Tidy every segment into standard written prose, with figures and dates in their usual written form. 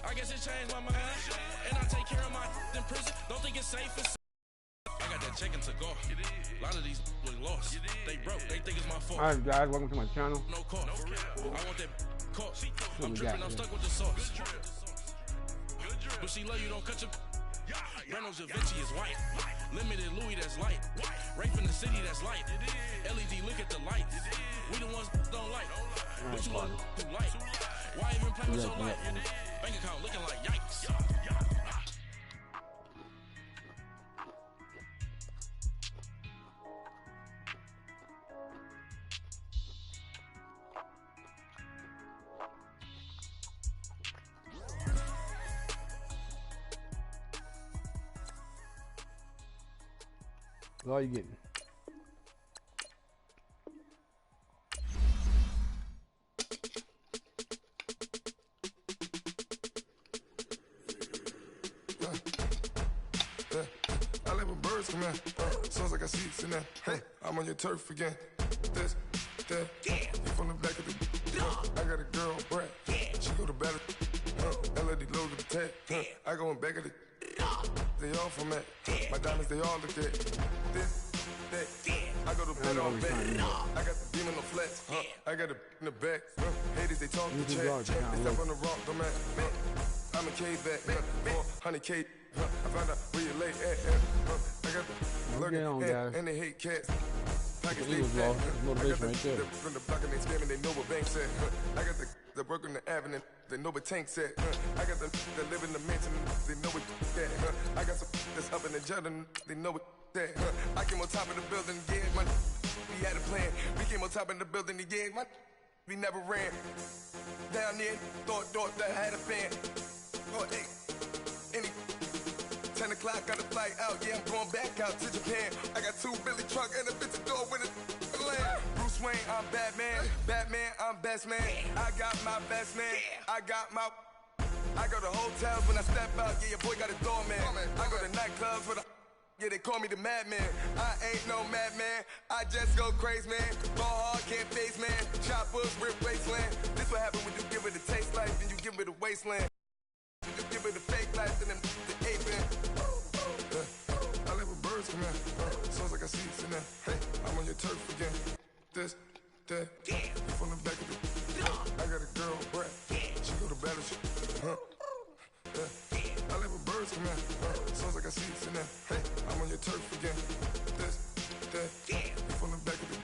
I guess it changed my mind. And I take care of my in prison. Don't think it's safe for I got that check to go. A lot of these look lost. They broke. They think it's my fault. Alright guys, welcome to my channel. No call. For real. I want that caught. I'm tripping. I'm stuck with the sauce. But she love you, don't cut your Reynolds Da Vinci is white. Limited Louis, that's light. Rape in the city, that's light. LED, look at the lights. We the ones don't like. But you look too light. Why even play with so light? Bank account looking like yikes. That's all you getting. I live with birds come in. Sounds like I see seats in there. Hey, I'm on your turf again. This, that, you from the back of the. I got a girl, Brad. She go to battle. LED load the tag. I go in back of the. They all from that. My diamonds, they all look at. This, that. I go to bed on back. I got the demon on flats. I got it in the back. Haters, they talk to chat. They step on the rock, don't matter. I'm a cave back. 400K. I found out where you lay at. I got the lurking and they hate cats. Pockets they fat. Motivation right there. From the block and they scamming, they know what bank said. I got the work on the avenue, they know what tank said. I got the that live in the mansion, they know what that. I got some that's up in the jet and they know what that. I came on top of the building, yeah, man. We had a plan. We came on top of the building, yeah, man. We never ran. Down there, thought that I had a fan. Oh, hey, any 10 o'clock, got a flight out. Yeah, I'm going back out to Japan. I got 2 Billy truck and a bitch door with a land. Bruce Wayne, I'm Batman. Batman, I'm best man. I got my best man. I got my. I go to hotels when I step out. Yeah, your boy got a doorman. I go to nightclubs with a. Yeah, they call me the madman. I ain't no madman. I just go crazy, man. Ball hard, can't face, man. Choppers, rip wasteland. This what happen when you give it a taste life, then you give it a wasteland. You give it a fake life, and then the ape in. I live with birds come in. Sounds like I see seats in there. Hey, I'm on your turf again. This, that, you from the back of the. I got a girl, Brad. She go to battle. I live with birds come in. Sounds like I see seats in there. Hey, I'm on your turf again. This, that, you from the back of the.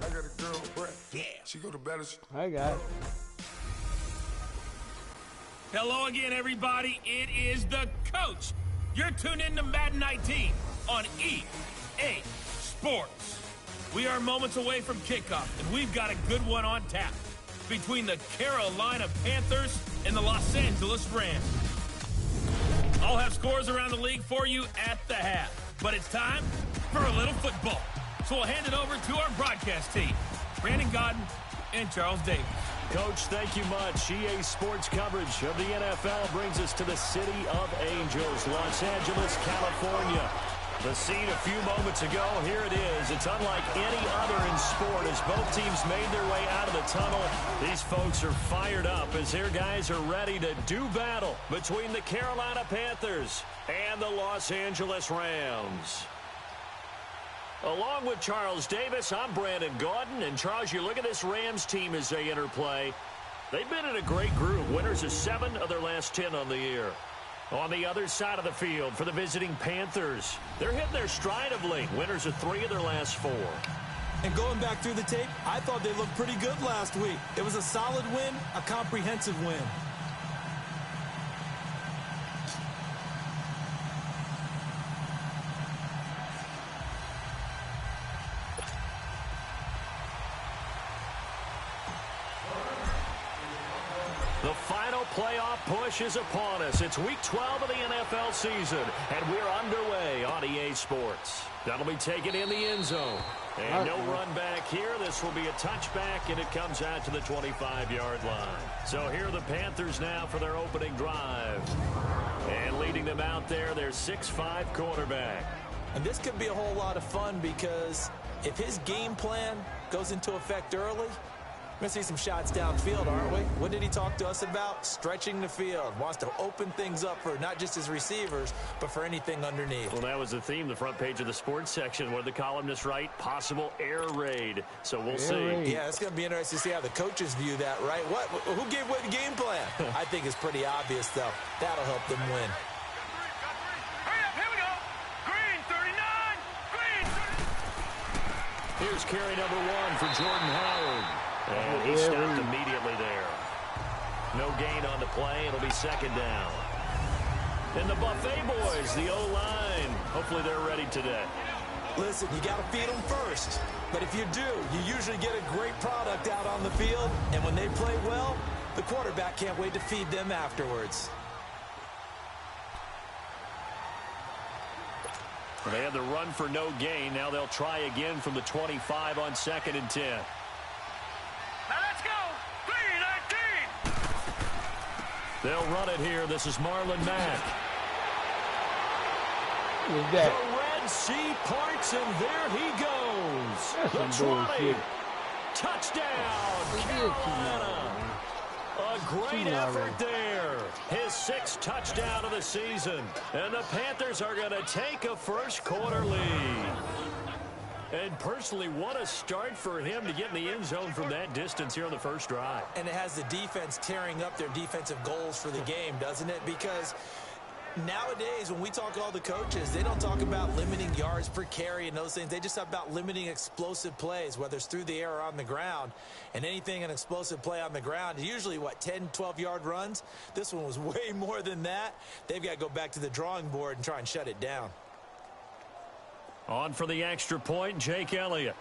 I got a girl, Brad. She go to battle. Hi guys. Hello again, everybody. It is the coach. You're tuned in to Madden 19 on EA Sports. We are moments away from kickoff, and we've got a good one on tap between the Carolina Panthers and the Los Angeles Rams. I'll have scores around the league for you at the half, but it's time for a little football. So we'll hand it over to our broadcast team, Brandon Godden and Charles Davis. Coach, thank you much. EA Sports coverage of the NFL brings us to the City of Angels, Los Angeles, California. The scene a few moments ago, here it is. It's unlike any other in sport as both teams made their way out of the tunnel. These folks are fired up as their guys are ready to do battle between the Carolina Panthers and the Los Angeles Rams. Along with Charles Davis, I'm Brandon Gaudin. And Charles, you look at this Rams team as they interplay. They've been in a great group. Winners of 7 of their last 10 on the year. On the other side of the field for the visiting Panthers, they're hitting their stride of late. Winners of 3 of their last 4. And going back through the tape, I thought they looked pretty good last week. It was a solid win, a comprehensive win. The final playoff push is upon us. It's week 12 of the NFL season, and we're underway on EA Sports. That'll be taken in the end zone. And no run back here. This will be a touchback, and it comes out to the 25-yard line. So here are the Panthers now for their opening drive. And leading them out there, their 6'5" quarterback. And this could be a whole lot of fun because if his game plan goes into effect early, We're going to see some shots downfield, aren't we? What did he talk to us about? Stretching the field. Wants to open things up for not just his receivers, but for anything underneath. Well, that was the theme, the front page of the sports section. What did the columnists write? Possible air raid. So we'll see. Yeah, it's going to be interesting to see how the coaches view that, right? Who gave away the game plan? I think it's pretty obvious, though. That'll help them win. Here's carry number 1 for Jordan Howard. And he stopped immediately there. No gain on the play. It'll be second down. And the Buffet boys, the O-line. Hopefully they're ready today. Listen, you got to feed them first. But if you do, you usually get a great product out on the field. And when they play well, the quarterback can't wait to feed them afterwards. Well, they had the run for no gain. Now they'll try again from the 25 on 2nd and 10. Now let's go. 3-19. They'll run it here. This is Marlon Mack. Who's that? The Red Sea parts, and there he goes. That's the some 20. bullshit. Touchdown, Carolina. A great effort there. His 6th touchdown of the season. And the Panthers are going to take a first-quarter lead. And personally, what a start for him to get in the end zone from that distance here on the first drive. And it has the defense tearing up their defensive goals for the game, doesn't it? Because nowadays, when we talk to all the coaches, they don't talk about limiting yards per carry and those things. They just talk about limiting explosive plays, whether it's through the air or on the ground. And anything an explosive play on the ground, usually, 10, 12-yard runs? This one was way more than that. They've got to go back to the drawing board and try and shut it down. On for the extra point, Jake Elliott.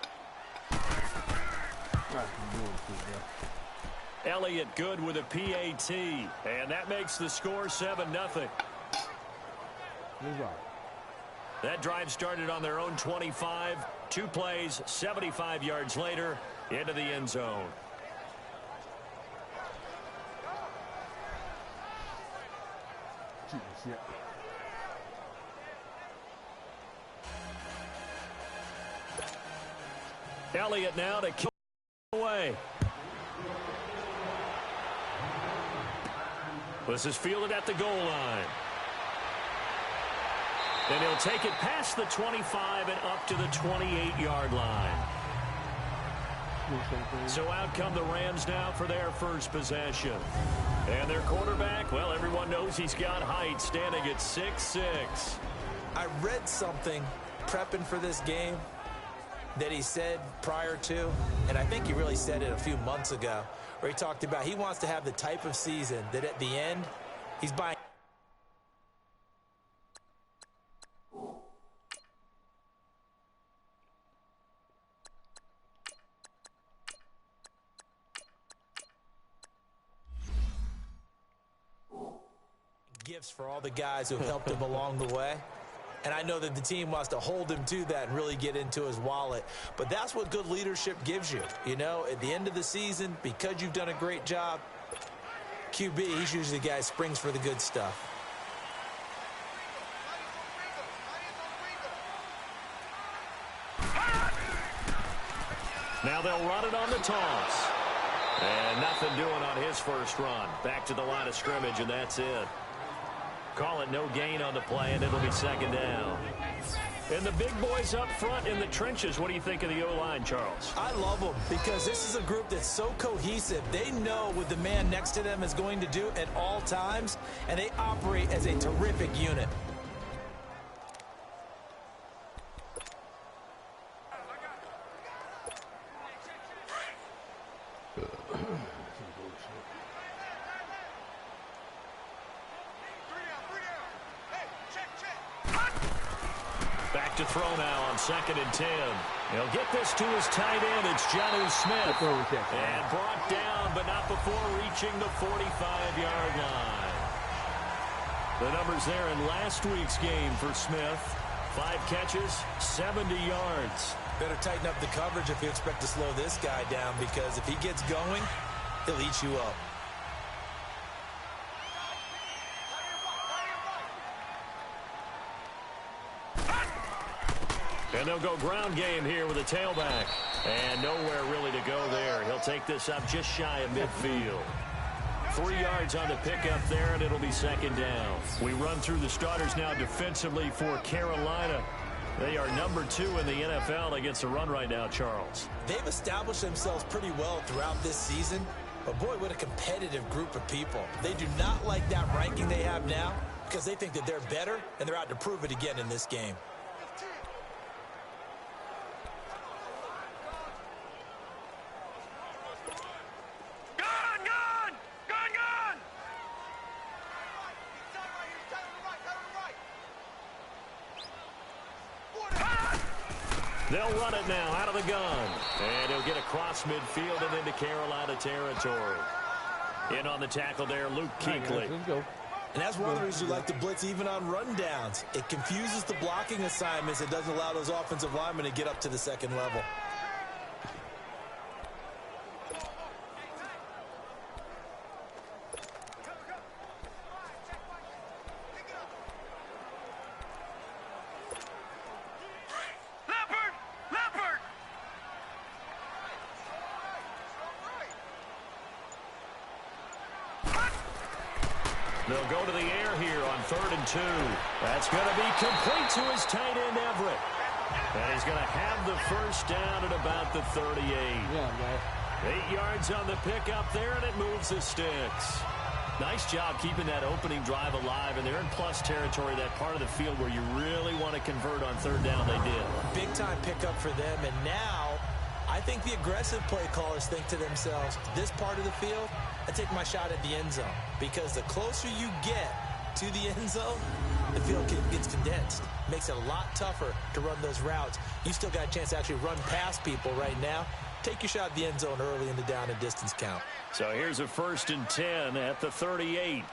Elliott good with a PAT. And that makes the score 7-0. That drive started on their own 25. 2 plays, 75 yards later, into the end zone. Elliott now to kick away. This is fielded at the goal line. And he'll take it past the 25 and up to the 28-yard line. So out come the Rams now for their first possession. And their quarterback, well, everyone knows he's got height, standing at 6'6". I read something prepping for this game that he said prior to, and I think he really said it a few months ago, where he talked about he wants to have the type of season that at the end, he's buying. Gifts for all the guys who have helped him along the way. And I know that the team wants to hold him to that and really get into his wallet. But that's what good leadership gives you. You know, at the end of the season, because you've done a great job, QB, he's usually the guy who springs for the good stuff. Now they'll run it on the toss. And nothing doing on his first run. Back to the line of scrimmage, and that's it. Call it no gain on the play, and it'll be second down. And the big boys up front in the trenches, what do you think of the O-line, Charles? I love them because this is a group that's so cohesive. They know what the man next to them is going to do at all times, and they operate as a terrific unit. Back to throw now on 2nd and 10. He'll get this to his tight end. It's Jonnu Smith. And brought down, but not before reaching the 45-yard line. The numbers there in last week's game for Smith. 5 catches, 70 yards. Better tighten up the coverage if you expect to slow this guy down, because if he gets going, he'll eat you up. And they'll go ground game here with a tailback. And nowhere really to go there. He'll take this up just shy of midfield. 3 yards on the pickup there, and it'll be second down. We run through the starters now defensively for Carolina. They are number 2 in the NFL against the run right now, Charles. They've established themselves pretty well throughout this season. But, boy, what a competitive group of people. They do not like that ranking they have now because they think that they're better, and they're out to prove it again in this game. They'll run it now out of the gun. And he'll get across midfield and into Carolina territory. In on the tackle there, Luke Kuechly. Let's go. And that's one of the reasons you like to blitz even on rundowns. It confuses the blocking assignments. It doesn't allow those offensive linemen to get up to the second level. They'll go to the air here on 3rd and 2. That's going to be complete to his tight end, Everett. And he's going to have the first down at about the 38. Yeah, man. 8 yards on the pickup there, and it moves the sticks. Nice job keeping that opening drive alive, and they're in plus territory, that part of the field where you really want to convert on 3rd down. They did. Big-time pickup for them, and now I think the aggressive play callers think to themselves, this part of the field, I take my shot at the end zone, because the closer you get to the end zone, the field gets condensed. Makes it a lot tougher to run those routes. You still got a chance to actually run past people right now. Take your shot at the end zone early in the down and distance count. So here's a 1st and 10 at the 38.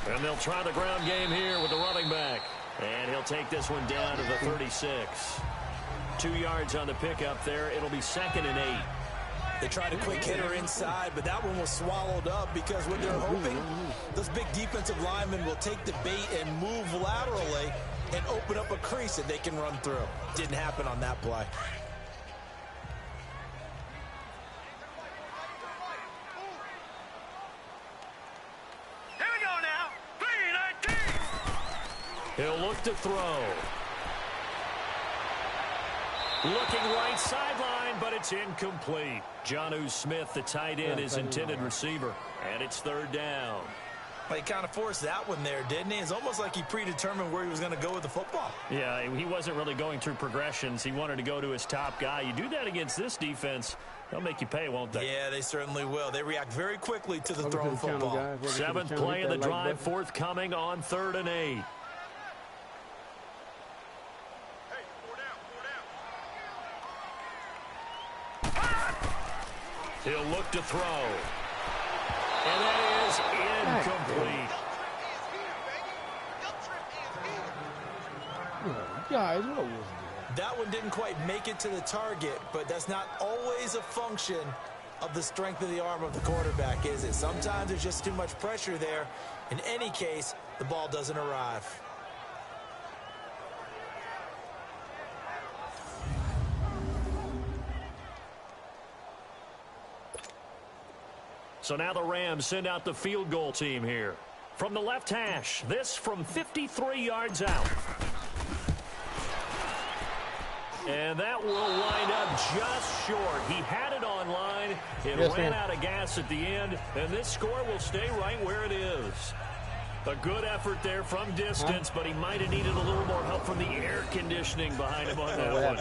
And they'll try the ground game here with the running back. And he'll take this one down to the 36. 2 yards on the pickup there. It'll be 2nd and 8. They tried a quick hitter inside, but that one was swallowed up because what they're hoping, those big defensive linemen will take the bait and move laterally and open up a crease that they can run through. Didn't happen on that play. Here we go now. 3-19. He'll look to throw. Looking right sideline, but it's incomplete. Jonnu Smith, the tight end, is intended receiver. And it's 3rd down. Well, he kind of forced that one there, didn't he? It's almost like he predetermined where he was going to go with the football. Yeah, he wasn't really going through progressions. He wanted to go to his top guy. You do that against this defense, they'll make you pay, won't they? Yeah, they certainly will. They react very quickly to the thrown football. 7th play of the drive, forthcoming on 3rd and 8. He'll look to throw. And that is incomplete. Guys, what was that? That one didn't quite make it to the target, but that's not always a function of the strength of the arm of the quarterback, is it? Sometimes there's just too much pressure there. In any case, the ball doesn't arrive. So now the Rams send out the field goal team here. From the left hash, this from 53 yards out. And that will wind up just short. He had it on line. It ran out of gas at the end, and this score will stay right where it is. A good effort there from distance, but he might have needed a little more help from the air conditioning behind him on that one.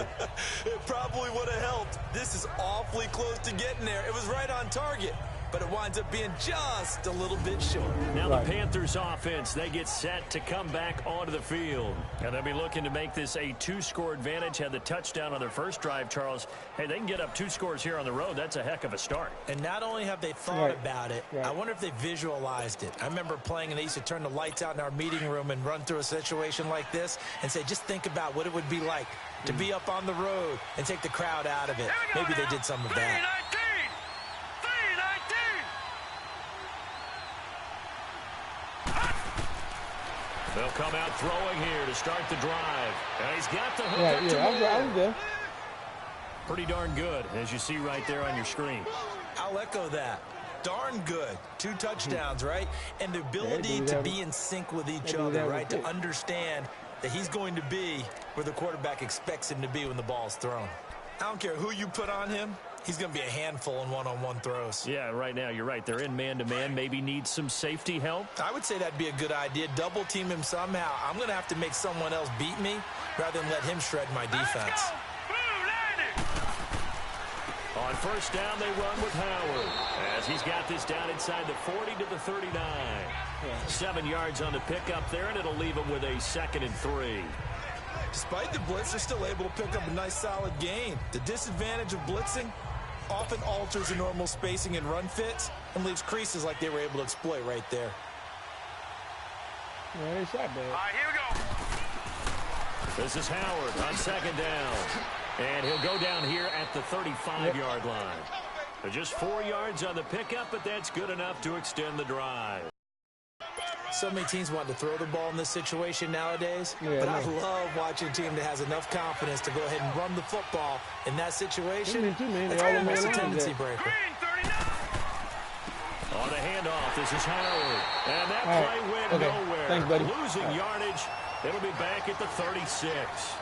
It probably would have helped. This is awfully close to getting there. It was right on target, but it winds up being just a little bit short. Now the Panthers offense, they get set to come back onto the field. And they'll be looking to make this a 2-score advantage. Had the touchdown on their first drive, Charles. Hey, they can get up 2 scores here on the road. That's a heck of a start. And not only have they thought about it, I wonder if they visualized it. I remember playing, and they used to turn the lights out in our meeting room and run through a situation like this and say, just think about what it would be like to be up on the road and take the crowd out of it. Maybe they did some of that. 3-19. They'll come out throwing here to start the drive. And he's got the hook Yeah, up to I was there. Pretty darn good, as you see right there on your screen. I'll echo that. Darn good. 2 touchdowns, right? And the ability to be in sync with each other, right? To understand that he's going to be where the quarterback expects him to be when the ball's thrown. I don't care who you put on him. He's going to be a handful in one-on-one throws. Yeah, right now, you're right. They're in man-to-man. Maybe needs some safety help. I would say that'd be a good idea. Double team him somehow. I'm going to have to make someone else beat me rather than let him shred my defense. On first down, they run with Howard as he's got this down inside the 40 to the 39. 7 yards on the pickup there, and it'll leave him with a 2nd and 3. Despite the blitz, they're still able to pick up a nice, solid gain. The disadvantage of blitzing often alters the normal spacing and run fits and leaves creases like they were able to exploit right there. Yeah, they shot bad. All right, here we go. This is Howard on 2nd down. And he'll go down here at the 35-yard line. So just 4 yards on the pickup, but that's good enough to extend the drive. So many teams want to throw the ball in this situation nowadays, but I love watching a team that has enough confidence to go ahead and run the football in that situation. That's almost a tendency breaker. On the handoff, this is Howard. And that play went nowhere. Thanks, buddy. Losing yardage. It'll be back at the 36.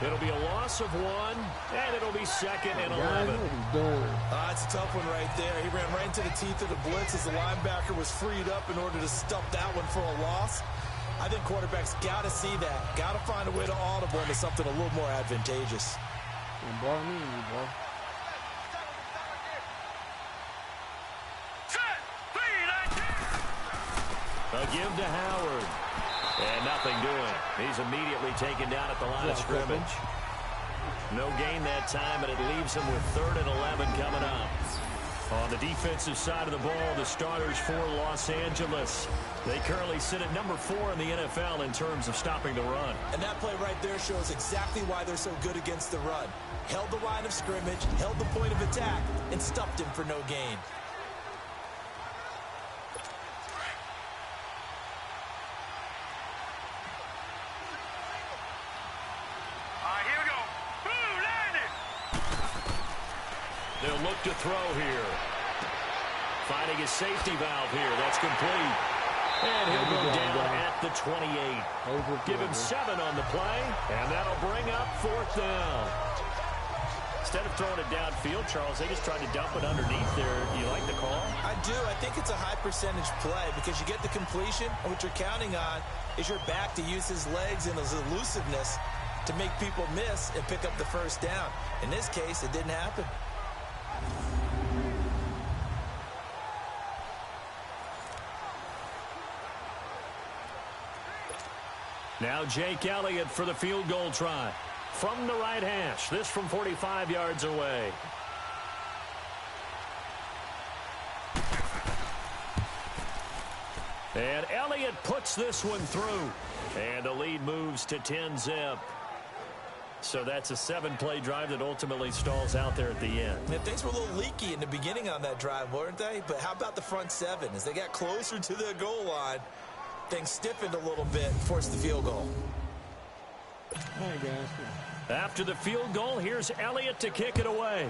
It'll be a loss of 1, and it'll be 2nd and 11. That's a tough one right there. He ran right into the teeth of the blitz as the linebacker was freed up in order to stuff that one for a loss. I think quarterbacks got to see that. Got to find a way to audible into something a little more advantageous. A give to Howard. And nothing doing. He's immediately taken down at the line of scrimmage. No gain that time, and it leaves him with 3rd and 11 coming up. On the defensive side of the ball, the starters for Los Angeles. They currently sit at number 4 in the NFL in terms of stopping the run. And that play right there shows exactly why they're so good against the run. Held the line of scrimmage, held the point of attack, and stuffed him for no gain. They'll look to throw here. Finding his safety valve here. That's complete. And he'll go down at the 28. Give him 7 on the play, and that'll bring up 4th down. Instead of throwing it downfield, Charles, they just tried to dump it underneath there. Do you like the call? I do. I think it's a high-percentage play because you get the completion, and what you're counting on is your back to use his legs and his elusiveness to make people miss and pick up the 1st down. In this case, it didn't happen. Now Jake Elliott for the field goal try. From the right hash. This from 45 yards away. And Elliott puts this one through. And the lead moves to 10-zip. So that's a 7-play drive that ultimately stalls out there at the end. Man, things were a little leaky in the beginning on that drive, weren't they? But how about the front 7? As they got closer to the goal line, things stiffened a little bit and forced the field goal. After the field goal, here's Elliott to kick it away.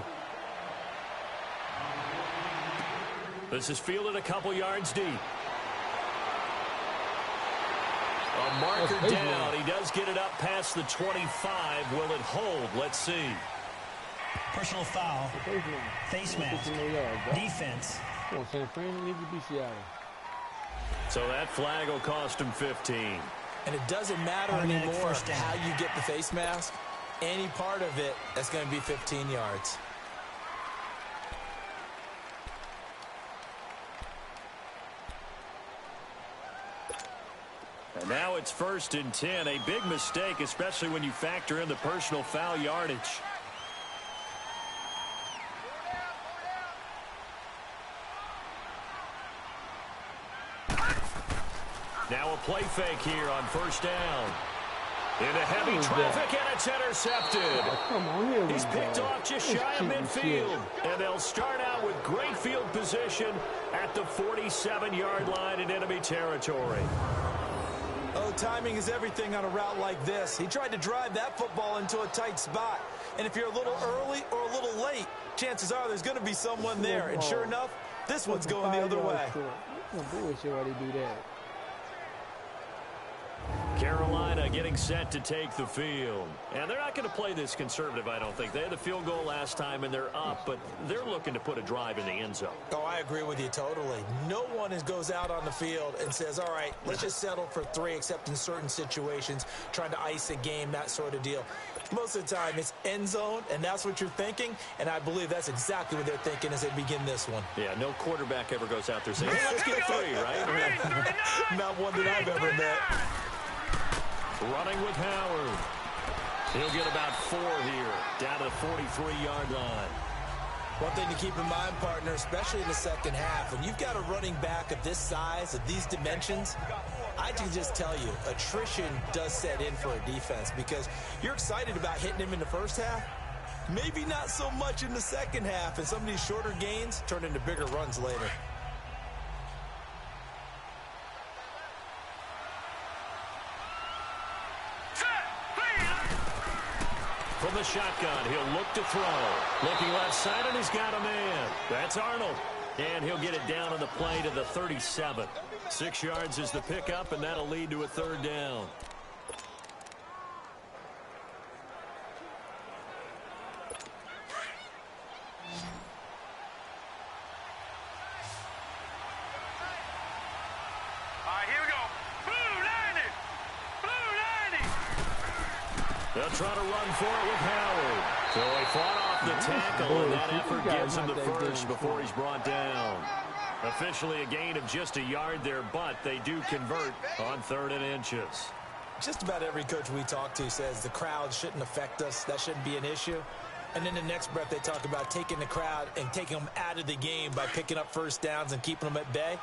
This is fielded a couple yards deep. A marker down. He does get it up past the 25. Will it hold? Let's see. Personal foul. Face mask. Defense. So that flag will cost him 15. And it doesn't matter anymore how you get the face mask. Any part of it, that's going to be 15 yards. And now it's 1st and 10. A big mistake, especially when you factor in the personal foul yardage. Now a play fake here on 1st down. Into heavy traffic, and it's intercepted. He's picked off just shy of midfield. And they'll start out with great field position at the 47-yard line in enemy territory. Oh, timing is everything on a route like this. He tried to drive that football into a tight spot. And if you're a little early or a little late, chances are there's going to be someone there. And sure enough, this one's going the other way. Bullshit why they do that. Carolina getting set to take the field. And they're not going to play this conservative, I don't think. They had the field goal last time, and they're up, but they're looking to put a drive in the end zone. Oh, I agree with you totally. No one goes out on the field and says, all right, let's just settle for 3, except in certain situations, trying to ice a game, that sort of deal. Most of the time, it's end zone, and that's what you're thinking, and I believe that's exactly what they're thinking as they begin this one. Yeah, no quarterback ever goes out there saying, hey, let's get 3, right? Not one that I've ever met. Running with Howard. He'll get about 4 here, down to the 43-yard line. One thing to keep in mind, partner, especially in the second half, when you've got a running back of this size, of these dimensions, I can just tell you, attrition does set in for a defense because you're excited about hitting him in the first half, maybe not so much in the second half, and some of these shorter gains turn into bigger runs later. From the shotgun, he'll look to throw. Looking left side, and he's got a man. That's Arnold. And he'll get it down on the play to the 37. 6 yards is the pickup, and that'll lead to a 3rd down. They'll try to run for it with Howard. So he fought off the tackle, and that effort gives him the first before he's brought down. Officially a gain of just a yard there, but they do convert on 3rd and inches. Just about every coach we talk to says the crowd shouldn't affect us. That shouldn't be an issue. And in the next breath, they talk about taking the crowd and taking them out of the game by picking up first downs and keeping them at bay.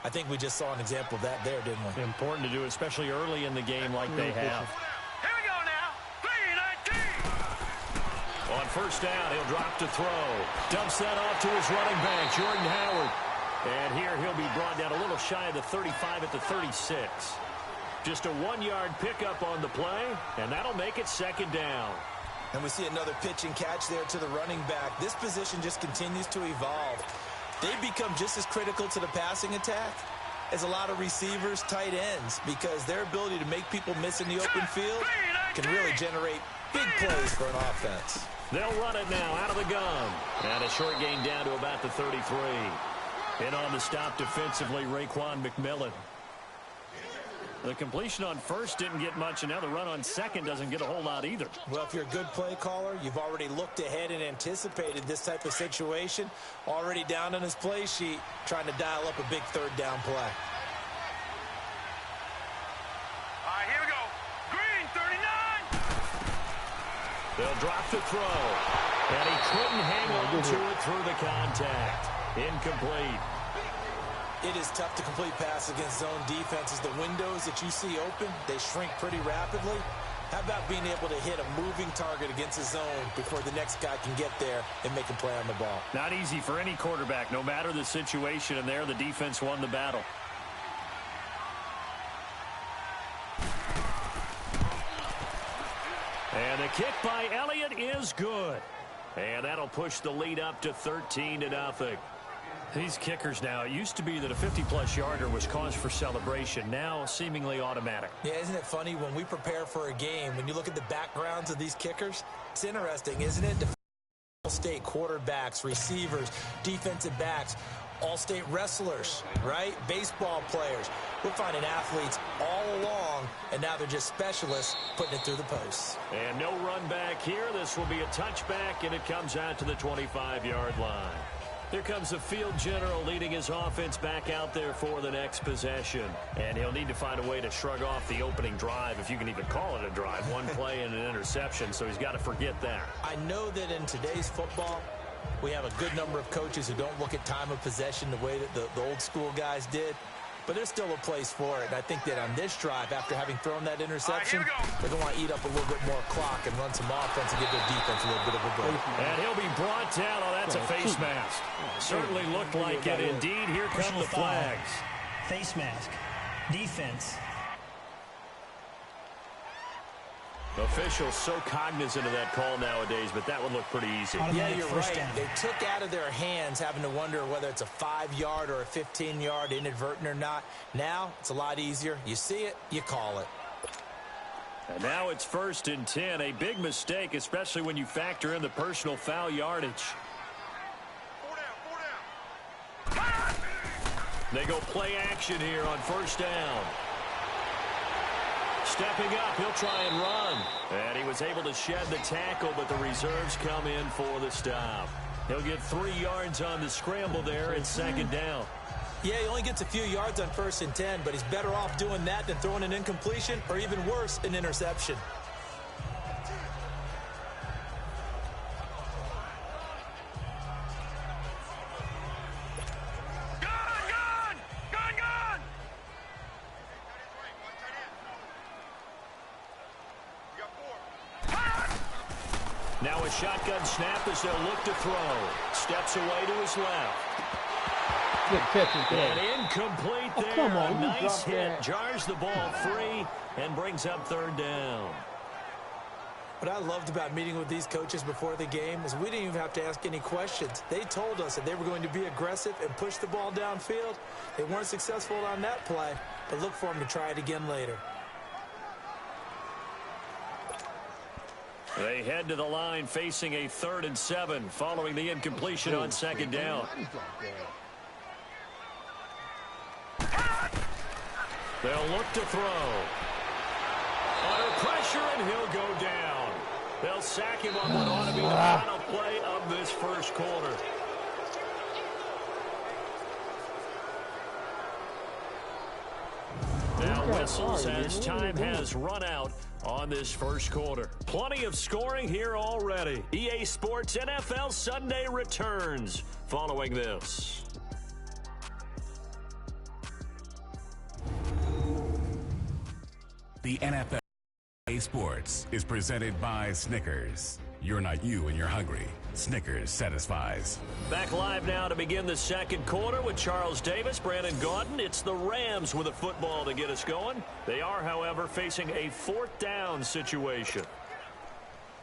I think we just saw an example of that there, didn't we? Important to do, especially early in the game like they have. On 1st down, he'll drop to throw. Dumps that off to his running back, Jordan Howard. And here he'll be brought down a little shy of the 35 at the 36. Just a 1-yard pickup on the play, and that'll make it 2nd down. And we see another pitch and catch there to the running back. This position just continues to evolve. They've become just as critical to the passing attack as a lot of receivers, tight ends, because their ability to make people miss in the open field can really generate big plays for an offense. They'll run it now out of the gun. And a short gain down to about the 33. In on the stop defensively, Raekwon McMillan. The completion on 1st didn't get much, and now the run on 2nd doesn't get a whole lot either. Well, if you're a good play caller, you've already looked ahead and anticipated this type of situation. Already down on his play sheet, trying to dial up a big 3rd down play. All right, here we go. Green, 39. They'll drop the throw. And he couldn't hang on to it through the contact. Incomplete. It is tough to complete pass against zone defenses. The windows that you see open, they shrink pretty rapidly. How about being able to hit a moving target against a zone before the next guy can get there and make a play on the ball? Not easy for any quarterback, no matter the situation, and there the defense won the battle. And the kick by Elliott is good. And that'll push the lead up to 13-0. These kickers now, it used to be that a 50-plus yarder was cause for celebration. Now, seemingly automatic. Yeah, isn't it funny when we prepare for a game, when you look at the backgrounds of these kickers, it's interesting, isn't it? All-state quarterbacks, receivers, defensive backs, all-state wrestlers, right? Baseball players. We're finding athletes all along, and now they're just specialists putting it through the posts. And no run back here. This will be a touchback, and it comes out to the 25-yard line. Here comes the field general leading his offense back out there for the next possession. And he'll need to find a way to shrug off the opening drive, if you can even call it a drive. 1 play and an interception, so he's got to forget that. I know that in today's football, we have a good number of coaches who don't look at time of possession the way that the old school guys did. But there's still a place for it. And I think that on this drive, after having thrown that interception, they're going to want to eat up a little bit more clock and run some offense and give their defense a little bit of a break. And he'll be brought down. Oh, that's a face mask. Certainly looked like it. Indeed, here come the flags. Face mask. Defense. Officials so cognizant of that call nowadays, but that would look pretty easy. Yeah, you're right. They took out of their hands having to wonder whether it's a 5-yard or a 15-yard inadvertent or not. Now it's a lot easier. You see it, you call it. And now it's 1st and 10. A big mistake, especially when you factor in the personal foul yardage. They go play action here on 1st down. Stepping up, he'll try and run. And he was able to shed the tackle, but the reserves come in for the stop. He'll get 3 yards on the scramble there at 2nd down. Yeah, he only gets a few yards on 1st and 10, but he's better off doing that than throwing an incompletion or even worse, an interception. Now a shotgun snap as they'll look to throw. Steps away to his left. Good catch there. And incomplete there. Come on, a nice hit. That. Jars the ball free and brings up 3rd down. What I loved about meeting with these coaches before the game is we didn't even have to ask any questions. They told us that they were going to be aggressive and push the ball downfield. They weren't successful on that play, but look for them to try it again later. They head to the line facing a 3rd and 7 following the incompletion on 2nd down. They'll look to throw. Under pressure, and he'll go down. They'll sack him on what ought to be the final play of this 1st quarter. Now whistles as time has run out on this 1st quarter. Plenty of scoring here already. EA Sports NFL Sunday returns following this. The NFL EA Sports is presented by Snickers. You're not you when you're hungry. Snickers satisfies. Back live now to begin the 2nd quarter with Charles Davis, Brandon Gaudin. It's the Rams with a football to get us going. They are, however, facing a 4th down situation.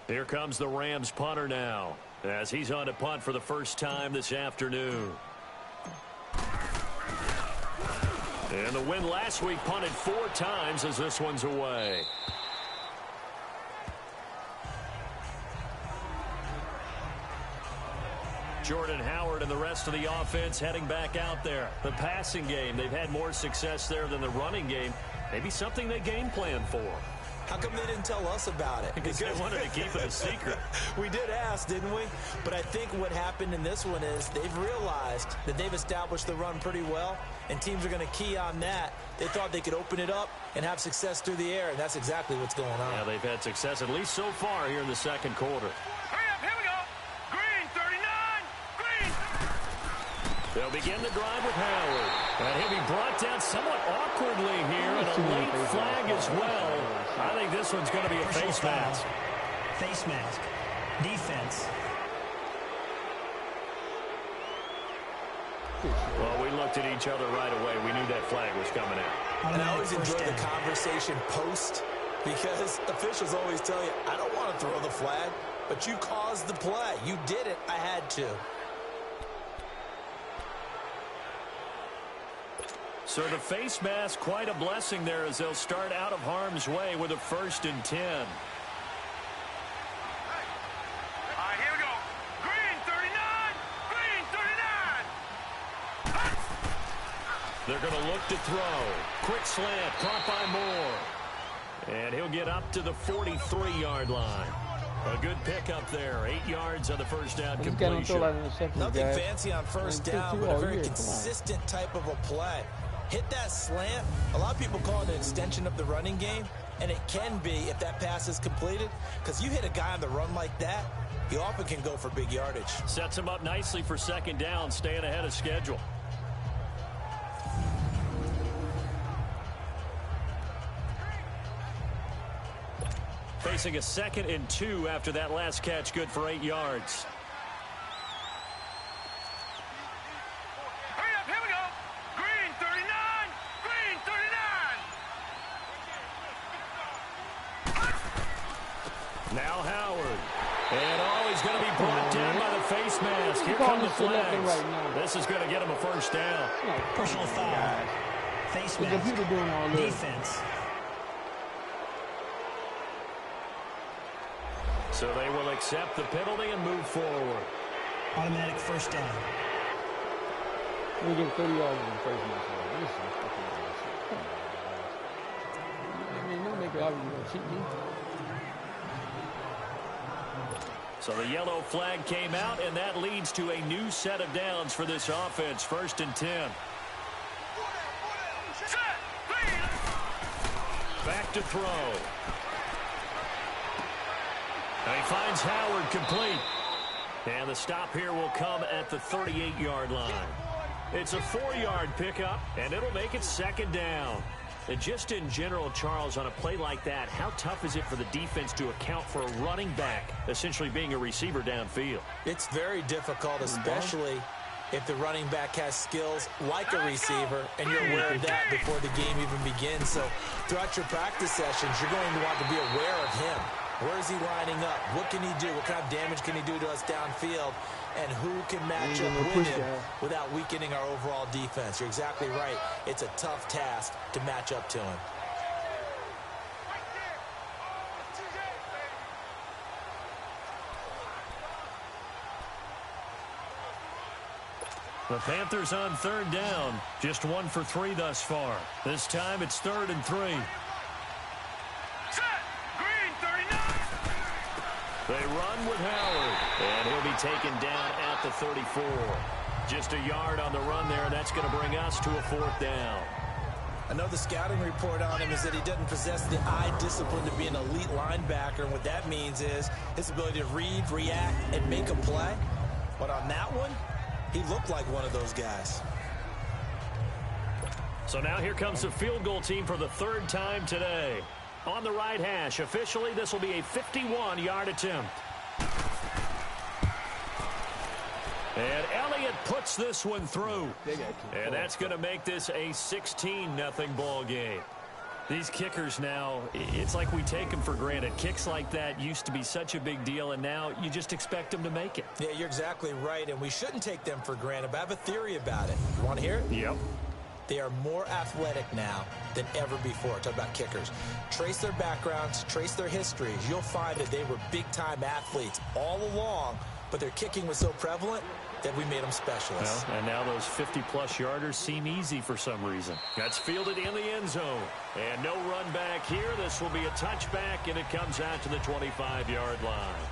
Here comes the Rams punter now as he's on to punt for the first time this afternoon. And the win last week punted 4 times as this one's away. Jordan Howard and the rest of the offense heading back out there. The passing game, they've had more success there than the running game. Maybe something they game plan for. How come they didn't tell us about it? Because they wanted to keep it a secret. We did ask, didn't we? But I think what happened in this one is they've realized that they've established the run pretty well, and teams are going to key on that. They thought they could open it up and have success through the air, and that's exactly what's going on. Yeah, they've had success at least so far here in the 2nd quarter. They'll begin the drive with Howard. And he'll be brought down somewhat awkwardly here, and a late flag as well. I think this one's going to be a face mask. Face mask. Defense. Well, we looked at each other right away. We knew that flag was coming out. And I always enjoy the conversation post, because officials always tell you, I don't want to throw the flag, but you caused the play. You did it. I had to. So the face mask, quite a blessing there as they'll start out of harm's way with a 1st and 10. All right, here we go. Green 39. Green 39. They're going to look to throw. Quick slant, caught by Moore. And he'll get up to the 43-yard line. A good pickup there. 8 yards on the 1st down completion. Nothing fancy on 1st down, but a very consistent type of a play. Hit that slant. A lot of people call it an extension of the running game, and it can be if that pass is completed, because you hit a guy on the run like that, he often can go for big yardage. Sets him up nicely for 2nd down, staying ahead of schedule. Facing a 2nd and 2 after that last catch, good for 8 yards. Now Howard. And he's going to be brought down by the face mask. Here come the flags. This is going to get him a first down. Personal foul. Face mask. Defense. So they will accept the penalty and move forward. Automatic first down. We get 30 yards in the face mask. I mean, don't make it obvious you're going to cheat me. So the yellow flag came out, and that leads to a new set of downs for this offense. 1st and 10. Back to throw. And he finds Howard complete. And the stop here will come at the 38-yard line. It's a 4-yard pickup, and it'll make it 2nd down. And just in general, Charles, on a play like that, how tough is it for the defense to account for a running back essentially being a receiver downfield? It's very difficult, especially if the running back has skills like a receiver, and you're aware of that before the game even begins. So throughout your practice sessions, you're going to want to be aware of him. Where is he lining up? What can he do? What kind of damage can he do to us downfield? And who can match up with him without weakening our overall defense? You're exactly right. It's a tough task to match up to him. The Panthers on 3rd down. Just 1 for 3 thus far. This time it's 3rd and 3. They run with Howard, and he'll be taken down at the 34. Just a yard on the run there. That's going to bring us to a 4th down. I know the scouting report on him is that he doesn't possess the eye discipline to be an elite linebacker, and what that means is his ability to read, react, and make a play. But on that one, he looked like one of those guys. So now here comes the field goal team for the 3rd time today. On the right hash, officially, this will be a 51-yard attempt. And Elliott puts this one through. And that's going to make this a 16-0 ball game. These kickers now, it's like we take them for granted. Kicks like that used to be such a big deal, and now you just expect them to make it. Yeah, you're exactly right, and we shouldn't take them for granted, but I have a theory about it. You want to hear it? Yep. They are more athletic now than ever before. Talk about kickers. Trace their backgrounds, trace their histories. You'll find that they were big-time athletes all along, but their kicking was so prevalent that we made them specialists. Well, and now those 50-plus yarders seem easy for some reason. That's fielded in the end zone. And no run back here. This will be a touchback, and it comes out to the 25-yard line.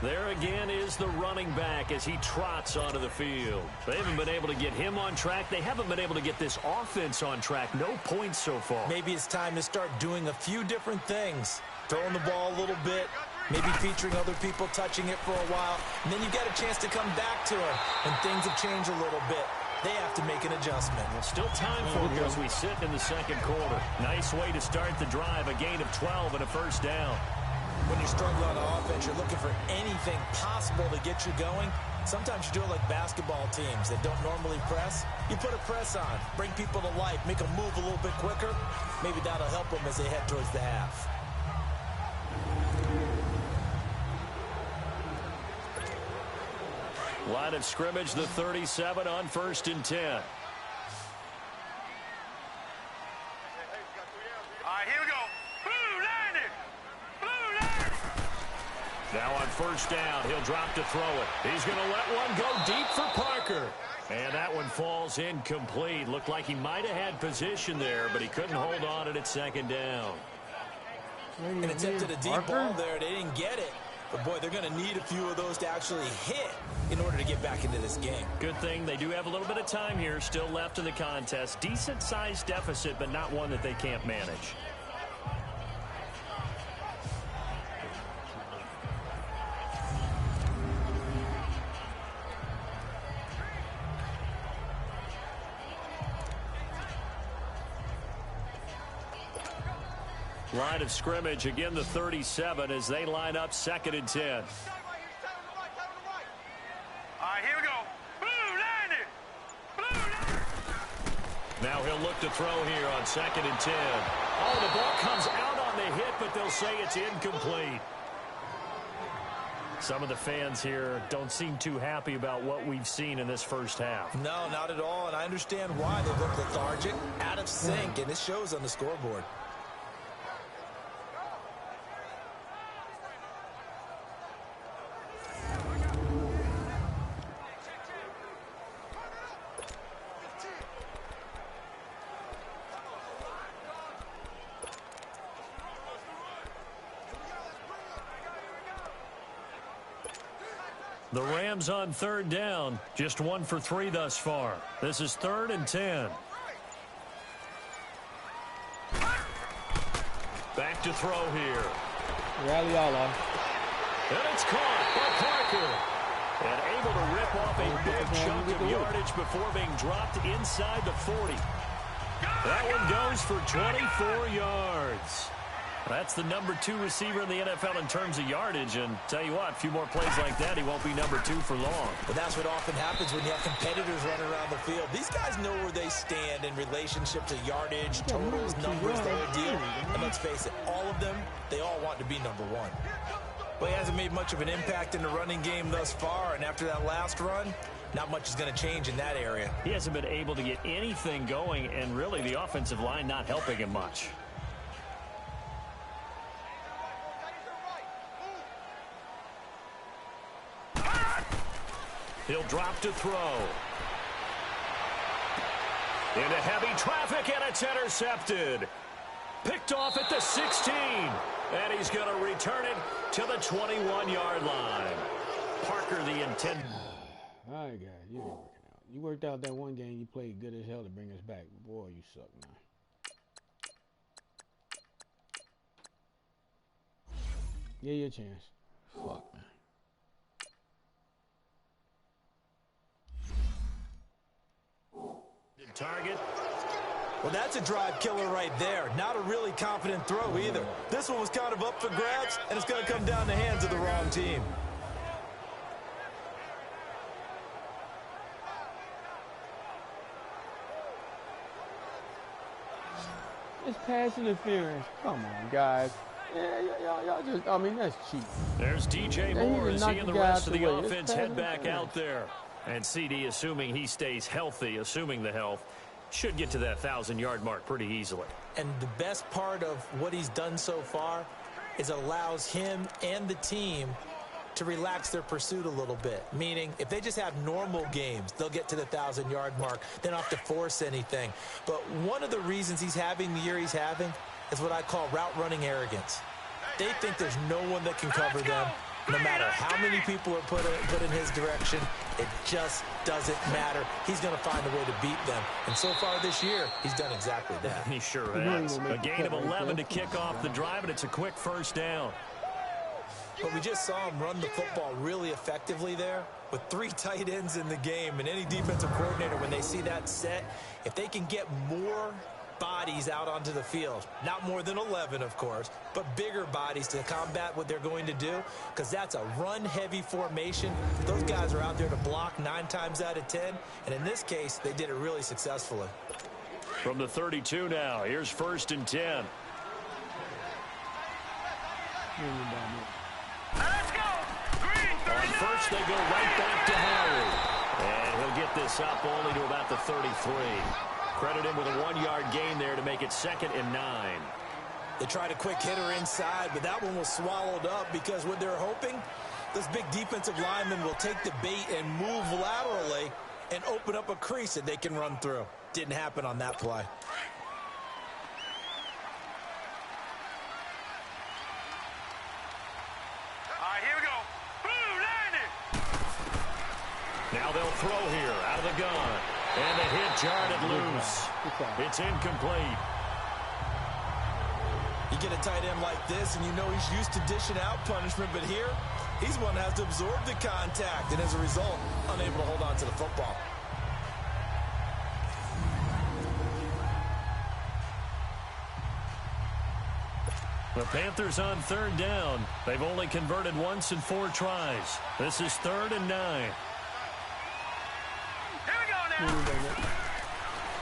There again is the running back as he trots onto the field. They haven't been able to get him on track. They haven't been able to get this offense on track. No points so far. Maybe it's time to start doing a few different things. Throwing the ball a little bit, maybe featuring other people touching it for a while, and then you get a chance to come back to him, and things have changed a little bit. They have to make an adjustment. Well, still time for it here as we sit in the 2nd quarter. Nice way to start the drive, a gain of 12 and a first down. When you're struggling on offense, you're looking for anything possible to get you going. Sometimes you do it like basketball teams that don't normally press. You put a press on, bring people to life, make them move a little bit quicker. Maybe that'll help them as they head towards the half. Line of scrimmage, the 37 on 1st and 10. All right, here we go. Blue line it. Blue line. Now on 1st down, he'll drop to throw it. He's going to let one go deep for Parker. And that one falls incomplete. Looked like he might have had position there, but he couldn't hold on it at 2nd down. And attempted a deep ball there. They didn't get it. But, boy, they're going to need a few of those to actually hit in order to get back into this game. Good thing they do have a little bit of time here still left in the contest. Decent-sized deficit, but not one that they can't manage. Line of scrimmage, again the 37 as they line up 2nd and 10. All right, here we go. Blue line it. Blue line. Now he'll look to throw here on 2nd and 10. Oh, the ball comes out on the hit, but they'll say it's incomplete. Some of the fans here don't seem too happy about what we've seen in this first half. No, not at all, and I understand why. They look lethargic, out of sync, and it shows on the scoreboard. The Rams on third down, just 1 for 3 thus far. This is 3rd and 10. Back to throw here. Rally all on. And it's caught by Parker. And able to rip off a big chunk of yardage before being dropped inside the 40. That one goes for 24 yards. That's the number 2 receiver in the NFL in terms of yardage, and tell you what, a few more plays like that, he won't be number 2 for long. But that's what often happens when you have competitors running around the field. These guys know where they stand in relationship to yardage, totals, numbers, the whole deal. And let's face it, all of them, they all want to be number 1. Well, he hasn't made much of an impact in the running game thus far, and after that last run, not much is going to change in that area. He hasn't been able to get anything going, and really the offensive line not helping him much. He'll drop to throw. Into heavy traffic, and it's intercepted. Picked off at the 16. And he's going to return it to the 21-yard line. Parker, the intended. All right, guys, you ain't working out. You worked out that one game. You played good as hell to bring us back. Boy, you suck now. Give you a chance. Fuck, man. Target. Well, that's a drive killer right there. Not a really confident throw either. This one was kind of up for grabs, and it's going to come down the hands of the wrong team. It's pass interference. Come on, guys. Yeah, y'all just, I mean, that's cheap. There's DJ Moore as he and the rest of the offense head back out there. And CD, assuming he stays healthy, assuming the health, should get to that 1,000-yard mark pretty easily. And the best part of what he's done so far is allows him and the team to relax their pursuit a little bit. Meaning, if they just have normal games, they'll get to the 1,000-yard mark. They don't have to force anything. But one of the reasons he's having the year he's having is what I call route running arrogance. They think there's no one that can cover them. No matter how many people are put in his direction, it just doesn't matter. He's going to find a way to beat them. And so far this year, he's done exactly that. He sure has. A gain of 11 to kick off the drive, and it's a quick first down. But we just saw him run the football really effectively there with 3 tight ends in the game. And any defensive coordinator, when they see that set, if they can get more bodies out onto the field, not more than 11, of course, but bigger bodies to combat what they're going to do, because that's a run-heavy formation. Those guys are out there to block 9 times out of 10, and in this case, they did it really successfully. From the 32 now, here's 1st and 10. Let's go! Green 39! On first, they go right back to Harry. And he'll get this up only to about the 33. Credit him with a 1-yard gain there to make it 2nd and 9. They tried a quick hitter inside, but that one was swallowed up because what they're hoping, those big defensive linemen will take the bait and move laterally and open up a crease that they can run through. Didn't happen on that play. All right, here we go. Blue, landing! Now they'll throw here out of the gun. And the hit jarred it loose. It's incomplete. You get a tight end like this, and you know he's used to dishing out punishment, but here, he's one that has to absorb the contact, and as a result, unable to hold on to the football. The Panthers on 3rd down. They've only converted once in 4 tries. This is 3rd and 9.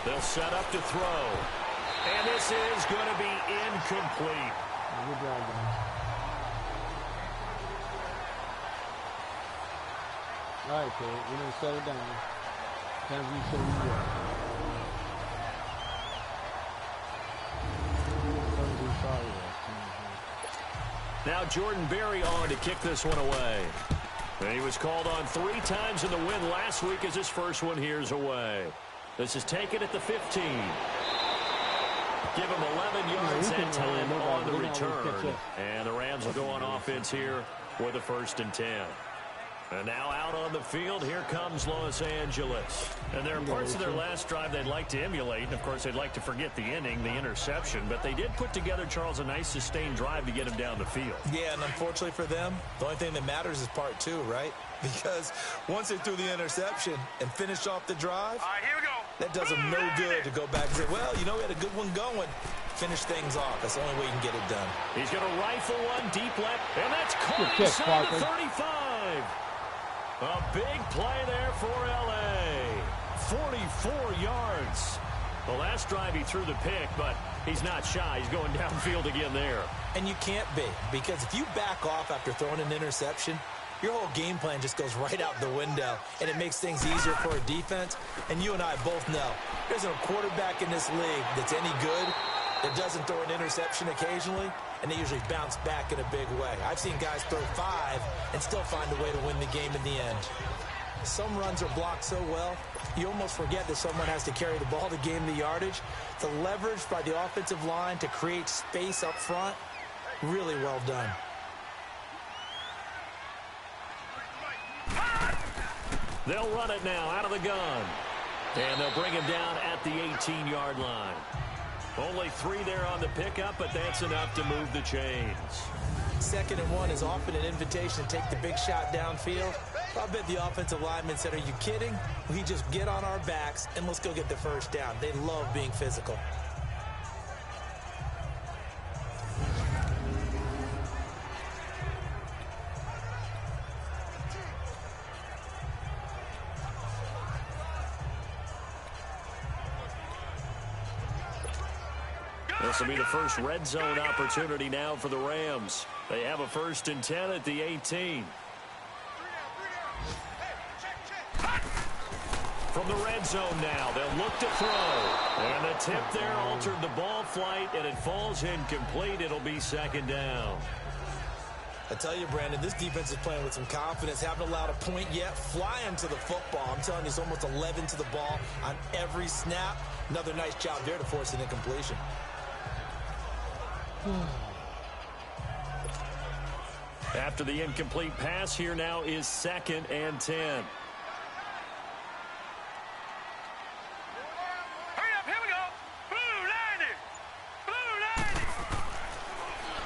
They'll set up to throw. And this is going to be incomplete. All right, kid. We're going to settle down. Time for you to show me what. Now Jordan Berry on to kick this one away. And he was called on 3 times in the win last week as his first one here's away. This is taken at the 15. Give him 11 yards that time on the return. And the Rams will go on offense here with a 1st and 10. And now out on the field, here comes Los Angeles. And there are parts of their last drive they'd like to emulate. And, of course, they'd like to forget the inning, the interception. But they did put together, Charles, a nice sustained drive to get him down the field. Yeah, and unfortunately for them, the only thing that matters is part 2, right? Because once they threw the interception and finished off the drive, all right, here we go. That does them no good to go back and say, well, you know, we had a good one going. Finish things off. That's the only way you can get it done. He's going to rifle one deep left, and that's caught inside the 35. A big play there for L.A. 44 yards. The last drive he threw the pick, but he's not shy. He's going downfield again there. And you can't be, because if you back off after throwing an interception, your whole game plan just goes right out the window, and it makes things easier for a defense. And you and I both know there's no quarterback in this league that's any good that doesn't throw an interception occasionally, and they usually bounce back in a big way. I've seen guys throw 5 and still find a way to win the game in the end. Some runs are blocked so well, you almost forget that someone has to carry the ball to gain the yardage. The leverage by the offensive line to create space up front, really well done. They'll run it now out of the gun. And they'll bring him down at the 18-yard line. Only 3 there on the pickup, but that's enough to move the chains. 2nd and 1 is often an invitation to take the big shot downfield. I bet the offensive lineman said, are you kidding? We just get on our backs and let's go get the 1st down. They love being physical. This will be the first red zone opportunity now for the Rams. They have a 1st and 10 at the 18. From the red zone now, they'll look to throw. And the tip there altered the ball flight, and it falls incomplete. It'll be 2nd down. I tell you, Brandon, this defense is playing with some confidence. Haven't allowed a point yet. Flying to the football. I'm telling you, it's almost 11 to the ball on every snap. Another nice job there to force an incompletion. After the incomplete pass, here now is 2nd and 10. Hurry up, here we go. Blue 90. Blue 90.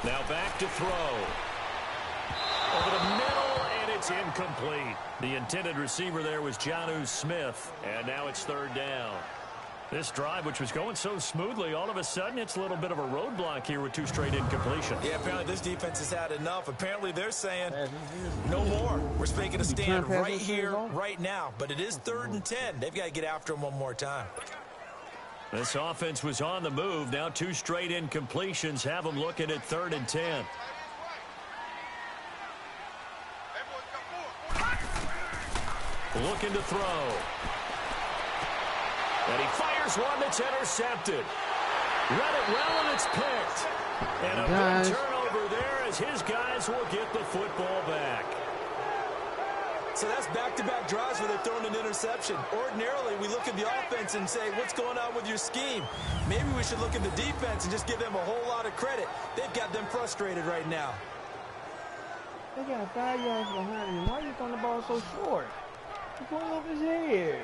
Now back to throw. Over the middle, and it's incomplete. The intended receiver there was Jonnu Smith, and now it's 3rd down. This drive, which was going so smoothly, all of a sudden it's a little bit of a roadblock here with 2 straight incompletions. Yeah, apparently this defense has had enough. Apparently they're saying no more. We're making a stand right here, right now. But it is 3rd and 10. They've got to get after him one more time. This offense was on the move. Now 2 straight incompletions have them looking at 3rd and 10. Looking to throw. And he fires one that's intercepted. Read it well, and it's picked. And a big turnover there as his guys will get the football back. So that's back-to-back drives where they're throwing an interception. Ordinarily, we look at the offense and say, what's going on with your scheme? Maybe we should look at the defense and just give them a whole lot of credit. They've got them frustrated right now. They got 5 yards behind him. Why are you throwing the ball so short? He's going over his head.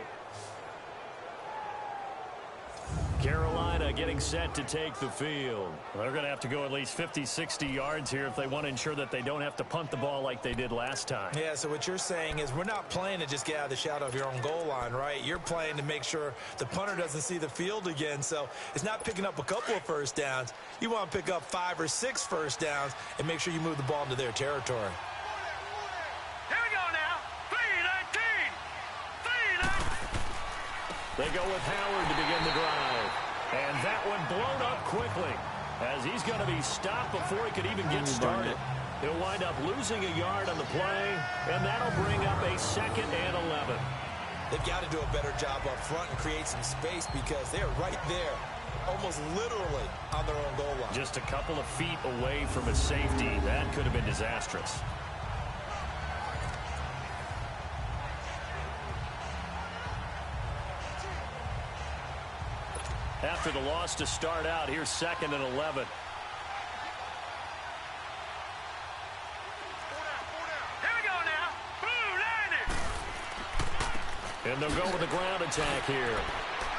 Carolina getting set to take the field. They're going to have to go at least 50, 60 yards here if they want to ensure that they don't have to punt the ball like they did last time. Yeah, so what you're saying is we're not playing to just get out of the shadow of your own goal line, right? You're playing to make sure the punter doesn't see the field again. So it's not picking up a couple of 1st downs. You want to pick up 5 or 6 1st downs and make sure you move the ball into their territory. Here we go now. 3-19. They go with Howard to begin the drive. And that one blown up quickly as he's going to be stopped before he could even get started. He'll wind up losing a yard on the play, and that'll bring up a 2nd and 11. They've got to do a better job up front and create some space because they're right there, almost literally on their own goal line. Just a couple of feet away from a safety. That could have been disastrous. After the loss to start out, here's 2nd and 11. And they'll go with a ground attack here.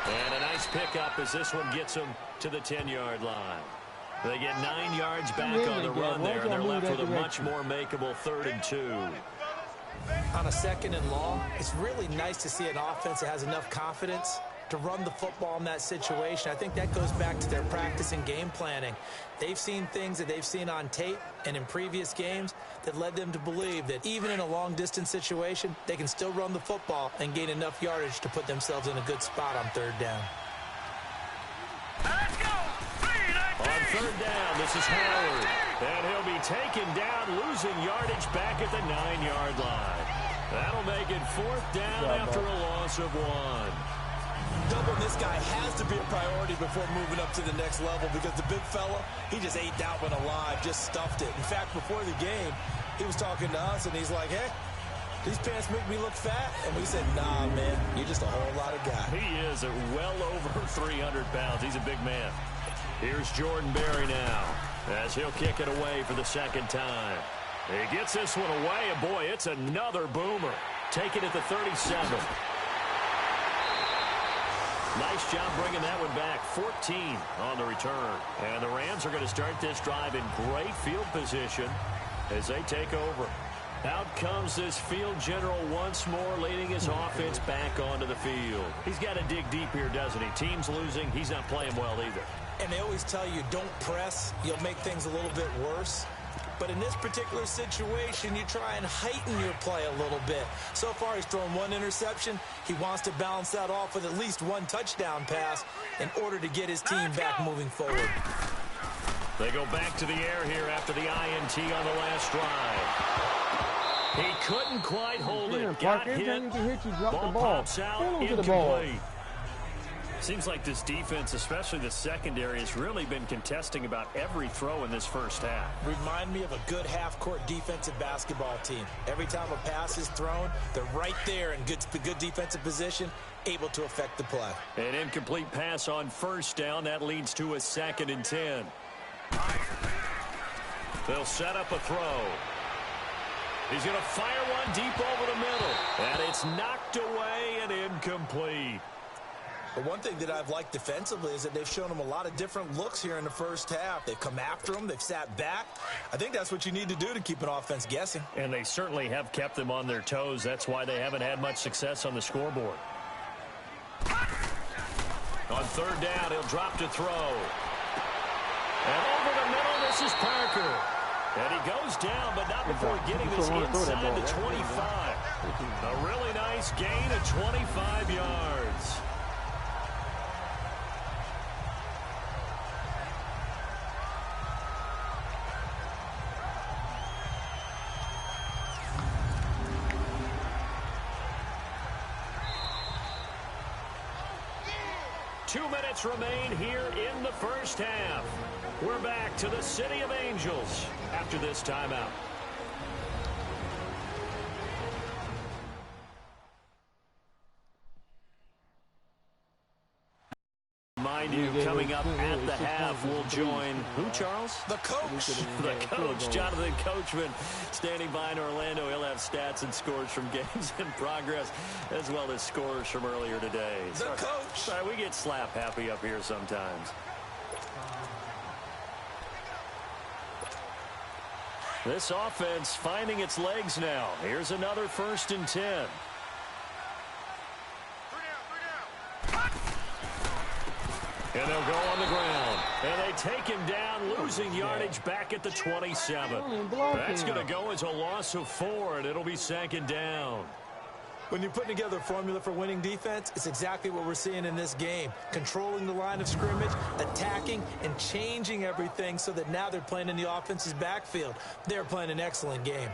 And a nice pickup as this one gets them to the 10-yard line. They get 9 yards back on the run there, and they're left with a much more makeable 3rd and 2. On a 2nd and long, it's really nice to see an offense that has enough confidence to run the football in that situation. I think that goes back to their practice and game planning. They've seen things that they've seen on tape and in previous games that led them to believe that even in a long-distance situation, they can still run the football and gain enough yardage to put themselves in a good spot on 3rd down. Let's go! On 3rd down, this is Howard. And he'll be taken down, losing yardage back at the 9-yard line. That'll make it 4th down after a loss of 1. Doubling this guy has to be a priority before moving up to the next level because the big fella, he just ate that one alive, just stuffed it. In fact, before the game, he was talking to us, and he's like, hey, these pants make me look fat. And we said, nah, man, you're just a whole lot of guy. He is at well over 300 pounds. He's a big man. Here's Jordan Berry now as he'll kick it away for the 2nd time. He gets this one away, and boy, it's another boomer. Take it at the 37. Nice job bringing that one back. 14 on the return. And the Rams are going to start this drive in great field position as they take over. Out comes this field general once more, leading his offense back onto the field. He's got to dig deep here, doesn't he? Team's losing. He's not playing well either. And they always tell you, don't press. You'll make things a little bit worse. But in this particular situation, you try and heighten your play a little bit. So far, he's thrown 1 interception. He wants to balance that off with at least 1 touchdown pass in order to get his team back moving forward. They go back to the air here after the INT on the last drive. He couldn't quite hold it. Got hit. Ball pops out, incomplete. Seems like this defense, especially the secondary, has really been contesting about every throw in this first half. Remind me of a good half-court defensive basketball team. Every time a pass is thrown, they're right there in good defensive position, able to affect the play. An incomplete pass on 1st down. That leads to a 2nd and 10. They'll set up a throw. He's going to fire one deep over the middle. And it's knocked away and incomplete. But one thing that I've liked defensively is that they've shown them a lot of different looks here in the first half. They've come after them. They've sat back. I think that's what you need to do to keep an offense guessing. And they certainly have kept them on their toes. That's why they haven't had much success on the scoreboard. On 3rd down, he'll drop to throw. And over the middle, this is Parker. And he goes down, but not before getting this inside the 25. A really nice gain of 25 yards. Remain here in the first half. We're back to the City of Angels after this timeout. Mind you, coming up at the half, we'll join who, Charles? The coach. The coach, Jonathan Coachman, standing by in Orlando. He'll have stats and scores from games in progress, as well as scores from earlier today. The coach. Sorry, we get slap happy up here sometimes. This offense finding its legs now. Here's another 1st and 10. And they'll go on the ground. And they take him down, losing yardage back at the 27. That's going to go as a loss of 4, and it'll be 2nd down. When you're putting together a formula for winning defense, it's exactly what we're seeing in this game. Controlling the line of scrimmage, attacking, and changing everything so that now they're playing in the offense's backfield. They're playing an excellent game.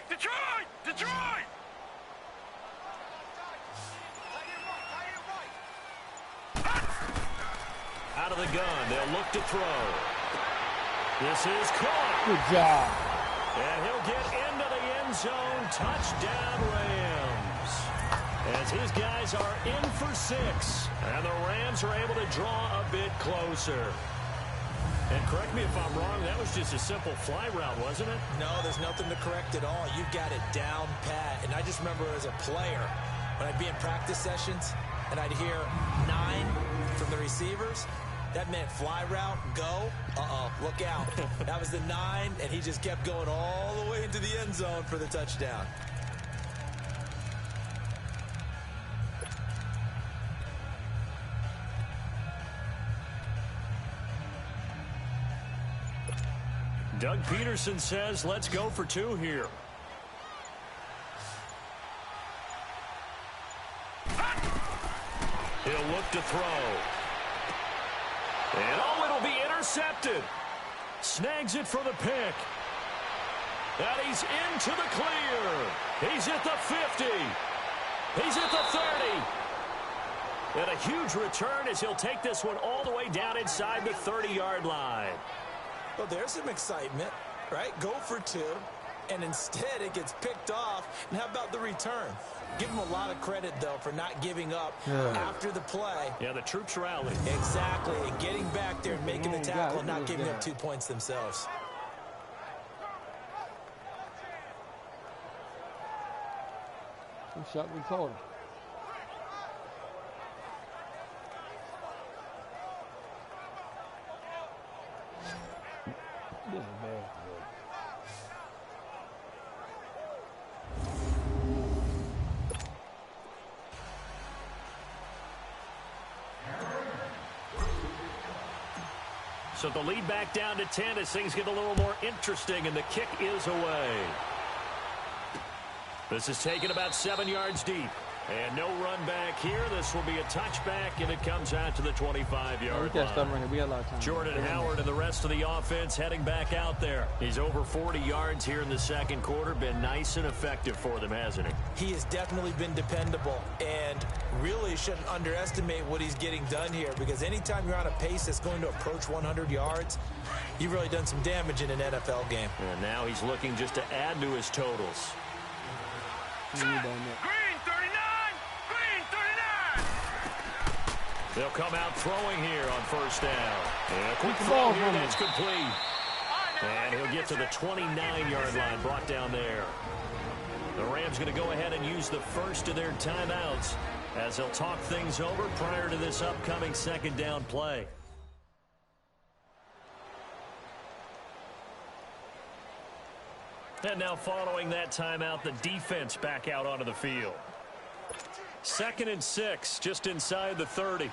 Detroit! Detroit! Out of the gun, they'll look to throw. This is caught. Good job. And he'll get into the end zone. Touchdown, Rams. As his guys are in for 6. And the Rams are able to draw a bit closer. And correct me if I'm wrong, that was just a simple fly route, wasn't it? No, there's nothing to correct at all. You've got it down pat. And I just remember as a player, when I'd be in practice sessions and I'd hear 9 from the receivers, that meant fly route, go, look out. That was the 9, and he just kept going all the way into the end zone for the touchdown. Doug Peterson says, let's go for 2 here. He'll look to throw. And it'll be intercepted. Snags it for the pick. And he's into the clear. He's at the 50. He's at the 30. And a huge return as he'll take this one all the way down inside the 30-yard line. Well, there's some excitement, right? Go for 2, and instead it gets picked off. And how about the return? Give him a lot of credit, though, for not giving up after the play. Yeah, the troops rallied. Exactly, and getting back there and making the tackle and not giving up 2 points themselves. Shot we called him. This is bad. So the lead back down to 10 as things get a little more interesting, and the kick is away. This is taken about 7 yards deep. And no run back here. This will be a touchback, and it comes out to the 25-yard line. We got a lot of time. Jordan Howard and the rest of the offense heading back out there. He's over 40 yards here in the second quarter. Been nice and effective for them, hasn't he? He has definitely been dependable, and really shouldn't underestimate what he's getting done here, because anytime you're on a pace that's going to approach 100 yards, you've really done some damage in an NFL game. And now he's looking just to add to his totals. Green 39! Green 39! They'll come out throwing here on first down. And a quick throw here, that's complete. And he'll get to the 29-yard line, brought down there. The Rams going to go ahead and use the first of their timeouts as they'll talk things over prior to this upcoming second down play. And now following that timeout, the defense back out onto the field. 2nd and 6, just inside the 30. All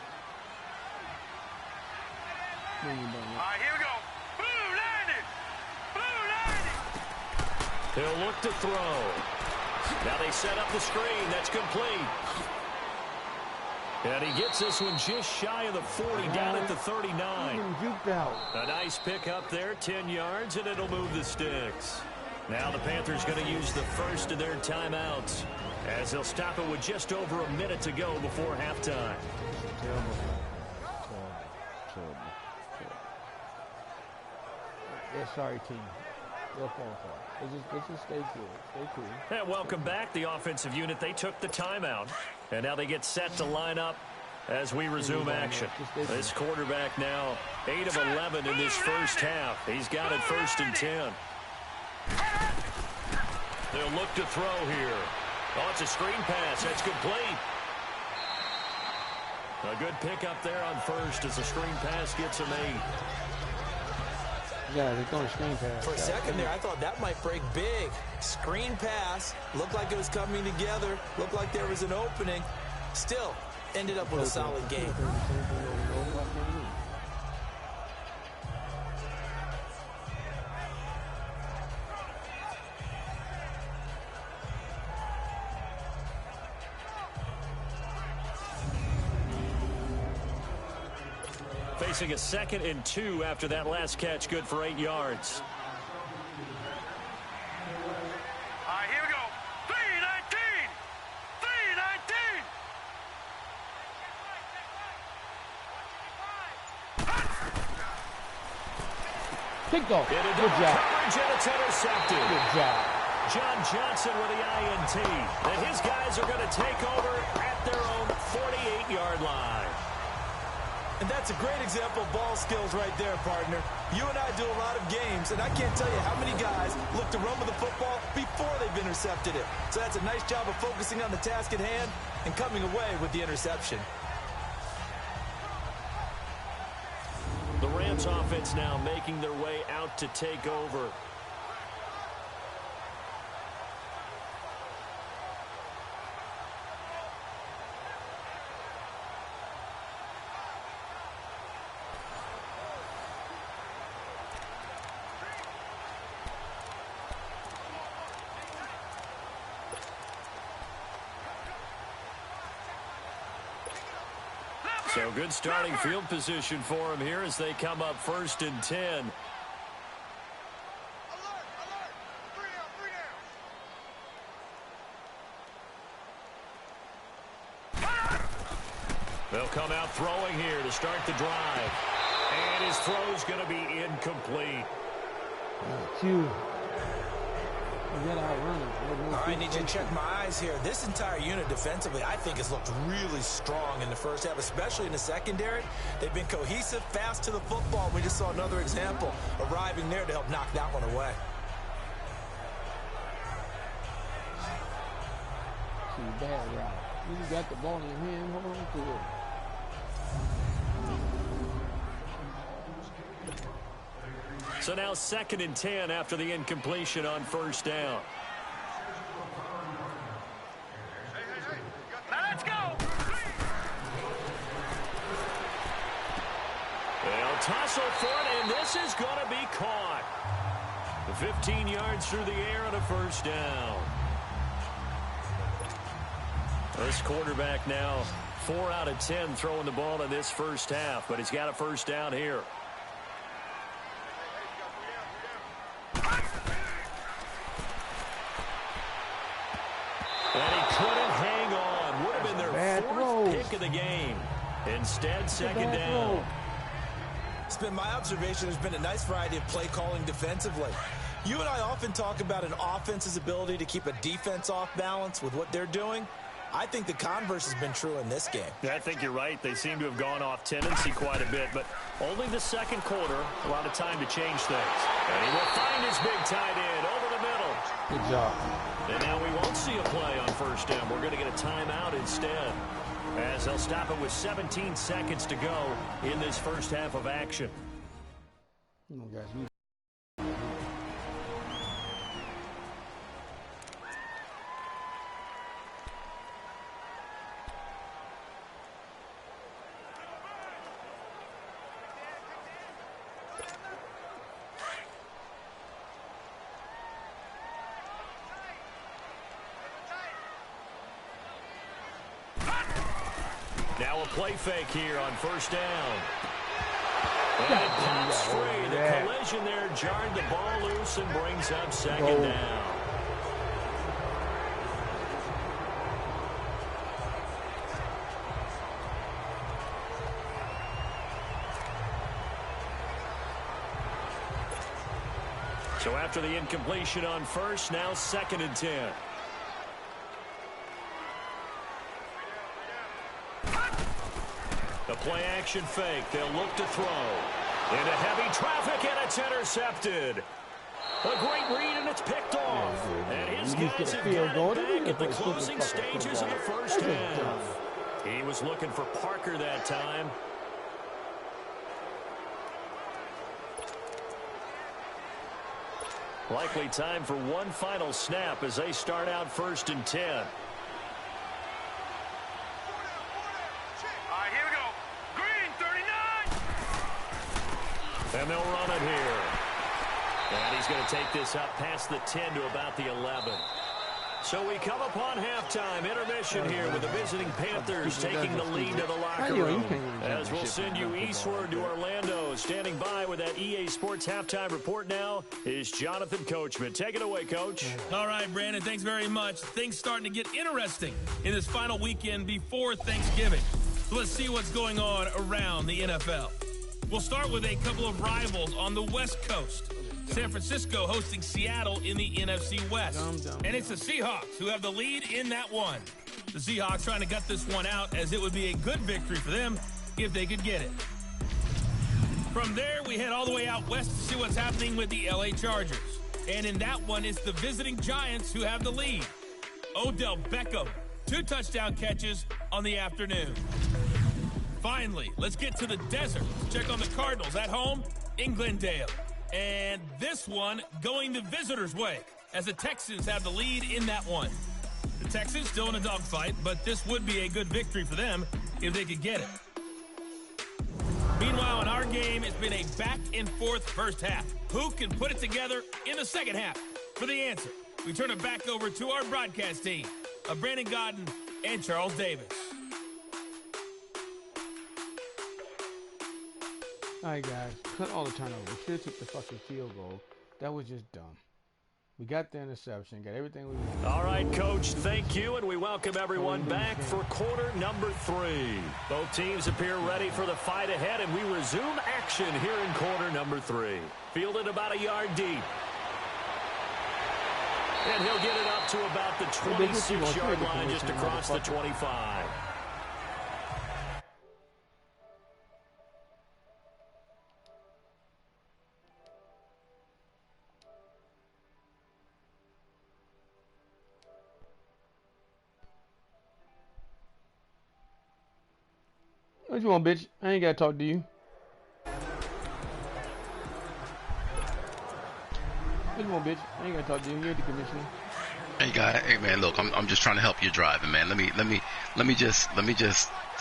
right, here we go. Blue landed! Blue landed! He'll look to throw. Now they set up the screen. That's complete. And he gets this one just shy of the 40, down at the 39. A nice pick up there, 10 yards, and it'll move the sticks. Now the Panthers going to use the first of their timeouts as they'll stop it with just over a minute to go before halftime. Terrible. Yeah, sorry, team. They'll fall apart. Let's just stay cool. Stay cool. And welcome back, the offensive unit. They took the timeout, and now they get set to line up as we resume action. This quarterback now 8 of 11 in this first half. He's got it 1st and 10. They'll look to throw here. Oh, it's a screen pass. That's complete. A good pickup there on first as the screen pass gets him 8. Yeah, they're throwing screen pass. For a second there, I thought that might break big. Screen pass. Looked like it was coming together. Looked like there was an opening. Still, ended up with a solid game. Facing a 2nd and 2 after that last catch, good for 8 yards. All right, here we go. 3-19. 3-19. Kick off. Good job. Coverage, and it's intercepted. Good job. John Johnson with the INT. And his guys are going to take over at their own 48-yard line. And that's a great example of ball skills right there, partner. You and I do a lot of games, and I can't tell you how many guys look to run with the football before they've intercepted it. So that's a nice job of focusing on the task at hand and coming away with the interception. The Rams offense now making their way out to take over. So good starting field position for him here as they come up 1st and 10. They'll come out throwing here to start the drive. And his throw's going to be incomplete. All right, I need you to check my eyes here. This entire unit defensively, I think, has looked really strong in the first half, especially in the secondary. They've been cohesive, fast to the football. We just saw another example arriving there to help knock that one away. See, bad route. You got the ball in your hand, hold on to it. So now 2nd and 10 after the incompletion on 1st down. Now let's go. They'll tussle for it, and this is going to be caught. 15 yards through the air on a 1st down. This quarterback now 4 out of 10 throwing the ball in this first half, but he's got a 1st down here. And he couldn't hang on. Would have been their 4th pick of the game. Instead, 2nd down. It's been my observation there's been a nice variety of play calling defensively. You and I often talk about an offense's ability to keep a defense off balance with what they're doing. I think the converse has been true in this game. Yeah, I think you're right. They seem to have gone off tendency quite a bit, but only the 2nd quarter, a lot of time to change things. And he will find his big tight end over the middle. Good job. And now we won't see a play on 1st down. We're going to get a timeout instead, as they'll stop it with 17 seconds to go in this first half of action. Oh, guys, Now a play fake here on 1st down. And it pops free. The collision there jarred the ball loose and brings up 2nd down. So after the incompletion on 1st, now 2nd and 10. The play action fake. They'll look to throw. Into heavy traffic, and it's intercepted. A great read, and it's picked off. And his guys have got it back at the closing stages of the first half. He was looking for Parker that time. Likely time for one final snap as they start out 1st and 10. All right, here we go. Green, 39. And they'll run it here. And he's going to take this up past the 10 to about the 11. So we come upon halftime intermission here with the visiting Panthers taking the lead to the locker room. As we'll send you eastward to Orlando. Standing by with that EA Sports halftime report now is Jonathan Coachman. Take it away, Coach. All right, Brandon, thanks very much. Things starting to get interesting in this final weekend before Thanksgiving. So let's see what's going on around the NFL. We'll start with a couple of rivals on the West Coast. San Francisco hosting Seattle in the NFC West. And it's the Seahawks who have the lead in that one. The Seahawks trying to gut this one out as it would be a good victory for them if they could get it. From there, we head all the way out west to see what's happening with the LA Chargers. And in that one, it's the visiting Giants who have the lead. Odell Beckham, 2 touchdown catches on the afternoon. Finally, let's get to the desert. Check on the Cardinals at home in Glendale. And this one going the visitors' way as the Texans have the lead in that one. The Texans still in a dogfight, but this would be a good victory for them if they could get it. Meanwhile, in our game, it's been a back-and-forth first half. Who can put it together in the second half? For the answer, we turn it back over to our broadcast team of Brandon Godden and Charles Davis. All right, guys, cut all the turnovers. We should have took the fucking field goal. That was just dumb. We got the interception, got everything we wanted. All right, Coach, thank you, and we welcome everyone back for quarter number 3. Both teams appear ready for the fight ahead, and we resume action here in quarter number 3. Fielded about a yard deep. And he'll get it up to about the 26-yard line, just across the 25. What you want, bitch? I ain't gotta talk to you. What you want, bitch? I ain't gotta talk to you. You're the commissioner. Hey man, look, I'm just trying to help you driving, man. Let me just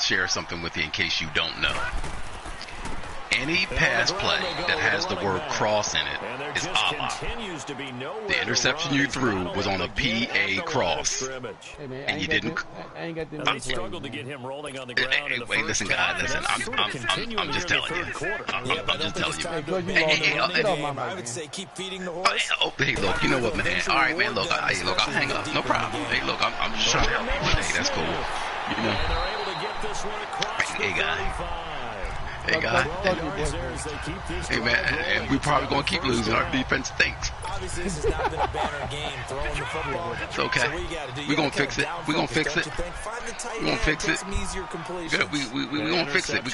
share something with you in case you don't know. Any pass play that has the word cross in it is Allah. The interception you threw was on a PA cross, and you didn't. They struggled to get him rolling on the ground. Wait, listen, guys, listen. I'm just telling you. I'm just telling you. I would say keep feeding the horse. Hey, look, you know what, man? All right, man. Look, I'll hang up. No problem. Hey, look, I'm just trying to help you. Hey, that's cool. You know. Hey, guy. Hey, guy. Hey, man, and we're probably going to keep losing. Our defense stinks. Obviously, this has not been a banner game throwing the football. It's okay. So we're going to fix it. We're going to fix it. We're going to fix it. We're going to fix it. We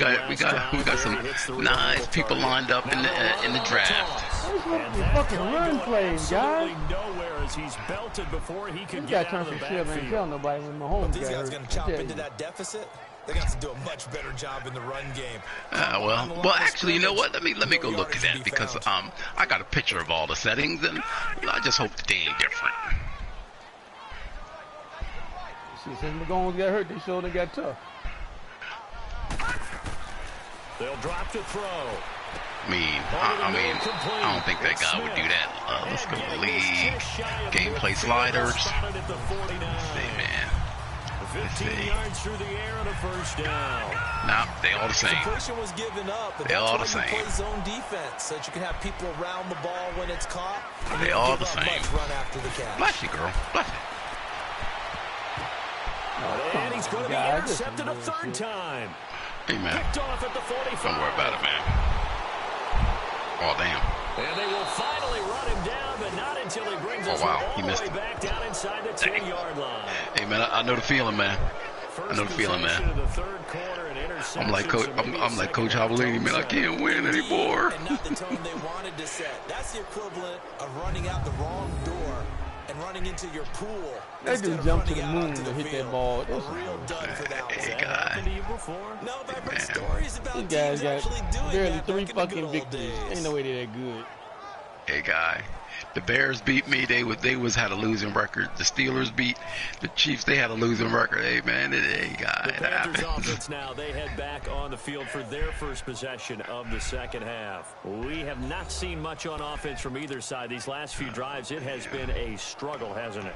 got some nice people lined up in the draft. Fucking run plays, guys. He's belted before he could get out of the backfield. Ain't tell nobody when Mahomes these guys going to chop into that deficit. They got to do a much better job in the run game. Well, actually, you know what? Let me go look at that because I got a picture of all the settings, and I just hope that they ain't different. See, since McGowan got hurt, they showed they got tough. They'll drop to throw. I don't think that guy would do that. Let's go to the league. Gameplay sliders. Let's see, man. 15 yards through the air and a first down. Nah, they all the same. Suppression was given up, but they all the same. Play zone defense so that you can have people around the ball when it's caught. They all the same. Run after the catch. Bless you, girl. Bless you. And he's going to be intercepted a third time. Hey, man. Picked off at the 45. Don't worry about it, man. Oh, damn. And they will finally run him down, but not until he brings us all the way back down inside the 10-yard line. Hey, man, I know the feeling, man. I know the feeling, man. I'm like Coach Hobaleni, man. I can't win anymore. And not the tone they wanted to set. That's the equivalent of running out the wrong door and running into your pool. They just jumped to the moon to hit that ball. A real dud for that one. Hey, guy. No, but I've heard stories about these guys teams actually doing barely that 3 back in the fucking good old victories. days. Ain't no way they're that good. Hey, guy. The Bears beat me. They had a losing record. The Steelers beat the Chiefs. They had a losing record. Hey, man. Hey, guy. The Panthers offense now. They head back on the field for their first possession of the second half. We have not seen much on offense from either side. These last few drives, it has been a struggle, hasn't it?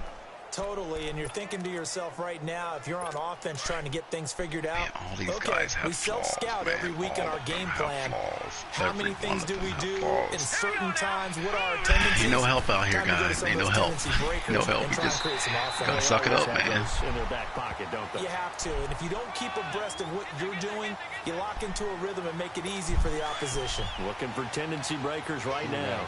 Totally, and you're thinking to yourself right now, if you're on offense trying to get things figured out, man, all these guys have we self-scout every week in our game plan. How many things do we do in certain times? What are our tendencies? Ain't no help out here, guys. Ain't no help. No help. You just gotta suck it up, man. In their back pocket, don't they? You have to, and if you don't keep abreast of what you're doing, you lock into a rhythm and make it easy for the opposition. Looking for tendency breakers right now.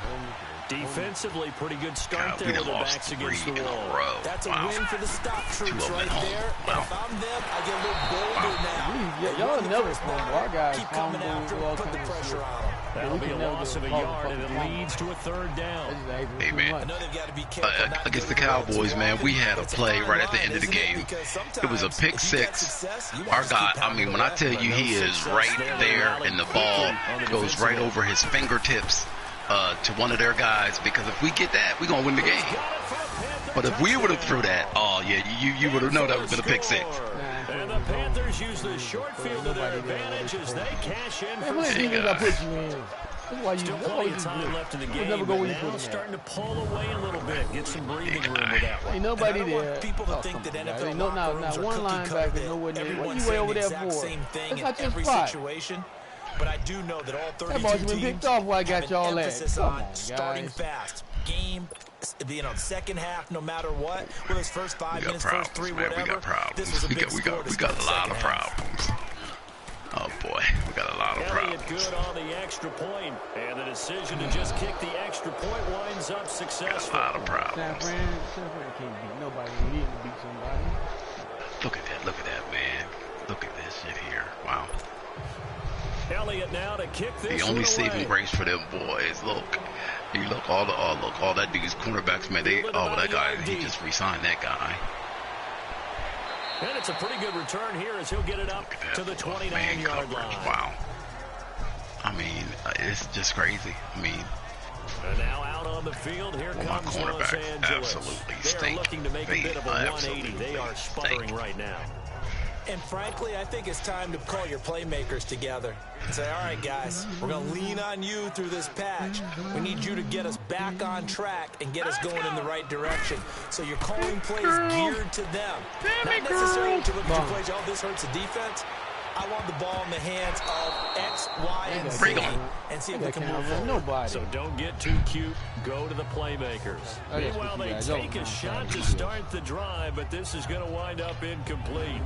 Defensively, pretty good start there with their backs against the wall. That's a win for the stop troops right there. And if I'm them, I get a little bolder now. Y'all never fumble. Our guys keep coming after them, put the pressure on them. That'll be a loss of a yard, and it leads to a third down. Hey, man. Against the Cowboys, man, we had a play right at the end of the game. It was a pick six. Our guy, I mean, when I tell you he is right there and the ball goes right over his fingertips to one of their guys, because if we get that, we're going to win the game. But if we would have threw that, oh, yeah, you would have known that would have been a pick six. And the Panthers use the short field to their advantage as they cash in for Still plenty of time left in the game, but now starting to pull away a little bit. Get some breathing room with that one. Ain't nobody there. People to think that NFL locker rooms are cookie cutter. Everyone's saying the exact same thing in every situation. But I do know that all 32 teams have an emphasis on starting fast. Game, second half, no matter what. With his first 5 minutes, first 3, whatever. We got problems. This was a big score. We got a lot of problems. Oh, boy. We got a lot of problems. Good on the extra point. And the decision to just kick the extra point winds up successful. Got a lot of problems. San Fran can't beat nobody. We need to beat somebody. Look at that, man. Look at this shit here. Wow. Elliott now to kick this the only saving grace for them boys. Look, all that dude's cornerbacks, man. That guy, he just re-signed that guy. And it's a pretty good return here as he'll get it up to the 29-yard line. Wow. I mean, it's just crazy. I mean, and now out on the field, here comes Los Angeles. They're looking to make a bit of a 180. They are sputtering right now. And frankly, I think it's time to call your playmakers together and say, all right, guys, we're going to lean on you through this patch. We need you to get us back on track and get us going in the right direction. So you're calling plays geared to them. Not necessarily to look at your plays, oh, this hurts the defense. I want the ball in the hands of X, Y, and Z and see if we can move forward. So don't get too cute. Go to the playmakers. Meanwhile, they take a shot to start the drive, but this is going to wind up incomplete.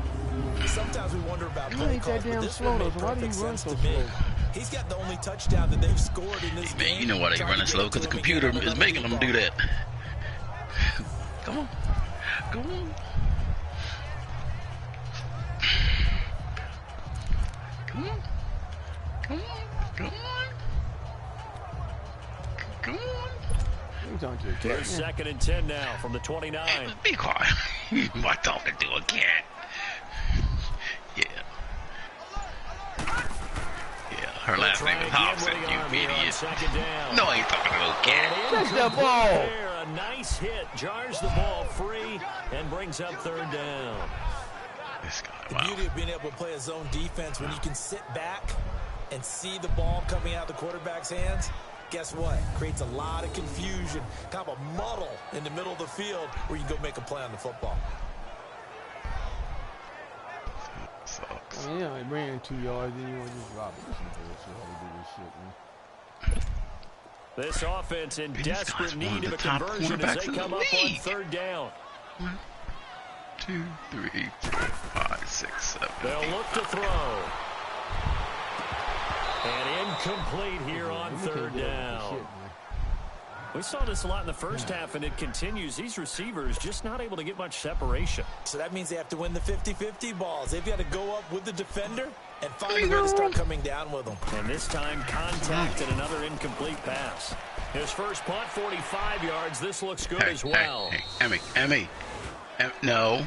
Sometimes we wonder about play calls, but this one made perfect sense to me. He's got the only touchdown that they've scored in this game. You know why they're running slow? Because the computer is making them do that. Come on. Come on. Come on. Come on. Come on. Come on. Here's 2nd and 10 now from the 29. Hey, be quiet. Am I talking to a cat? Yeah. Yeah, her last name is Hobson, you idiot. No, I ain't talking to no cat. Touch the ball. A nice hit, jars the ball free, and brings up 3rd down. This guy, the beauty of being able to play a zone defense when you can sit back and see the ball coming out of the quarterback's hands, guess what? Creates a lot of confusion, kind of a muddle in the middle of the field where you can go make a play on the football. I mean, they bring in 2 yards, then you want to just drop it. How to do this shit, man. This offense in desperate need of a conversion as they come up on 3rd down. 1, 2, 3, 4, 5, 6, 7. They'll look to throw. And incomplete here on 3rd down. We saw this a lot in the first half, and it continues. These receivers just not able to get much separation. So that means they have to win the 50-50 balls. They've got to go up with the defender and find a way to start coming down with them. And this time, contact and another incomplete pass. His first punt, 45 yards. This looks good as well. Emmy. No.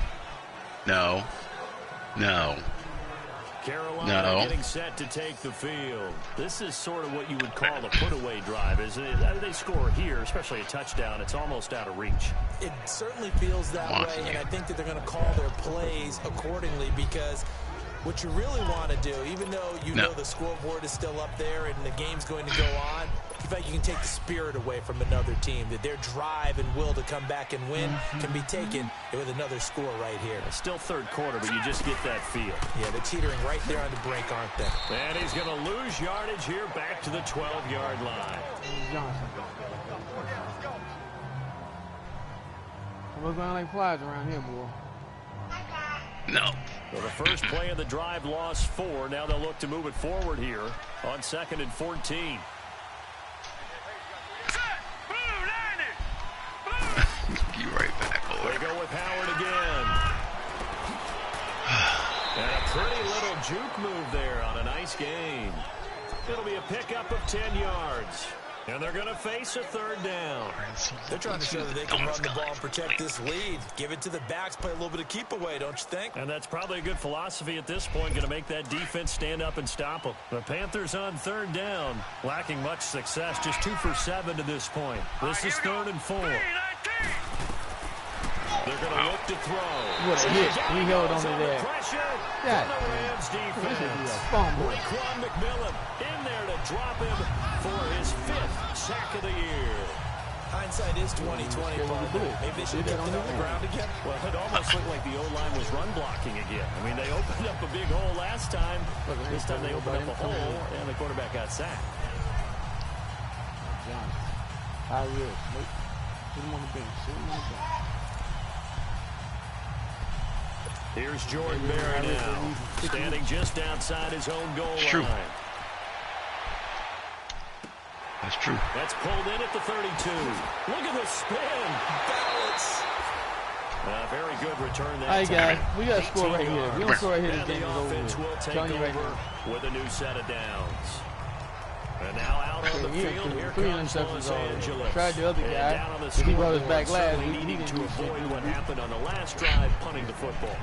Carolina getting set to take the field. This is sort of what you would call a put-away drive, isn't it? They score here, especially a touchdown. It's almost out of reach. It certainly feels that way, and I think that they're going to call their plays accordingly because what you really want to do, even though you know the scoreboard is still up there and the game's going to go on, you feel like you can take the spirit away from another team, that their drive and will to come back and win can be taken with another score right here. It's still third quarter, but you just get that feel. Yeah, they're teetering right there on the brink, aren't they? And he's going to lose yardage here back to the 12-yard line. We're going like flies around here, boy. No. So the first play of the drive lost 4. Now they'll look to move it forward here on 2nd and 14. You right back, boy. They go with Howard again. And a pretty little juke move there on a nice gain. It'll be a pickup of 10 yards. And they're going to face a 3rd down. They're trying to show that they can run the ball and protect this lead. Give it to the backs, play a little bit of keep away, don't you think? And that's probably a good philosophy at this point, going to make that defense stand up and stop them. The Panthers on 3rd down, lacking much success, just 2 for 7 to this point. This is 3rd and 4. They're going to look to throw. What a hit. He held on to that. Pressure God. from the Rams defense. This is a fumble. Raekwon McMillan in there to drop him for his 5th sack of the year. Hindsight is 20/20. Maybe they should get it on the ground again. Well, it almost looked like the O-line was run blocking again. I mean, they opened up a big hole last time. This time they opened up a hole, and the quarterback got sacked. High risk. Put him on the bench. Sit him on the bench. Here's Jordan Berry now, standing just outside his own goal line. That's true. That's pulled in at the 32. Look at the spin. Balance. Very good return that time. Guys, we got to score right here. We don't score right here, this And game the is over offense with. will take Right over with a new set of downs. And now out on the field, here comes Los Angeles. Tried the other And guy. down on the He brought us scoreboard, back last. certainly needing to avoid what happened on the last drive, punting the football.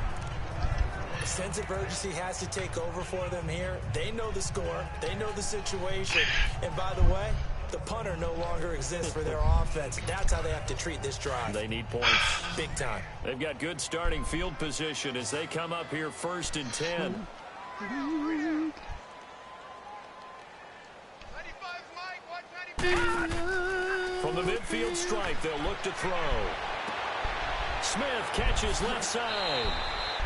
A sense of urgency has to take over for them here. They know the score. They know the situation. And by the way, the punter no longer exists for their offense. That's how they have to treat this drive. They need points. Big time. They've got good starting field position as they come up here 1st and 10. From the midfield stripe, they'll look to throw. Smith catches left side.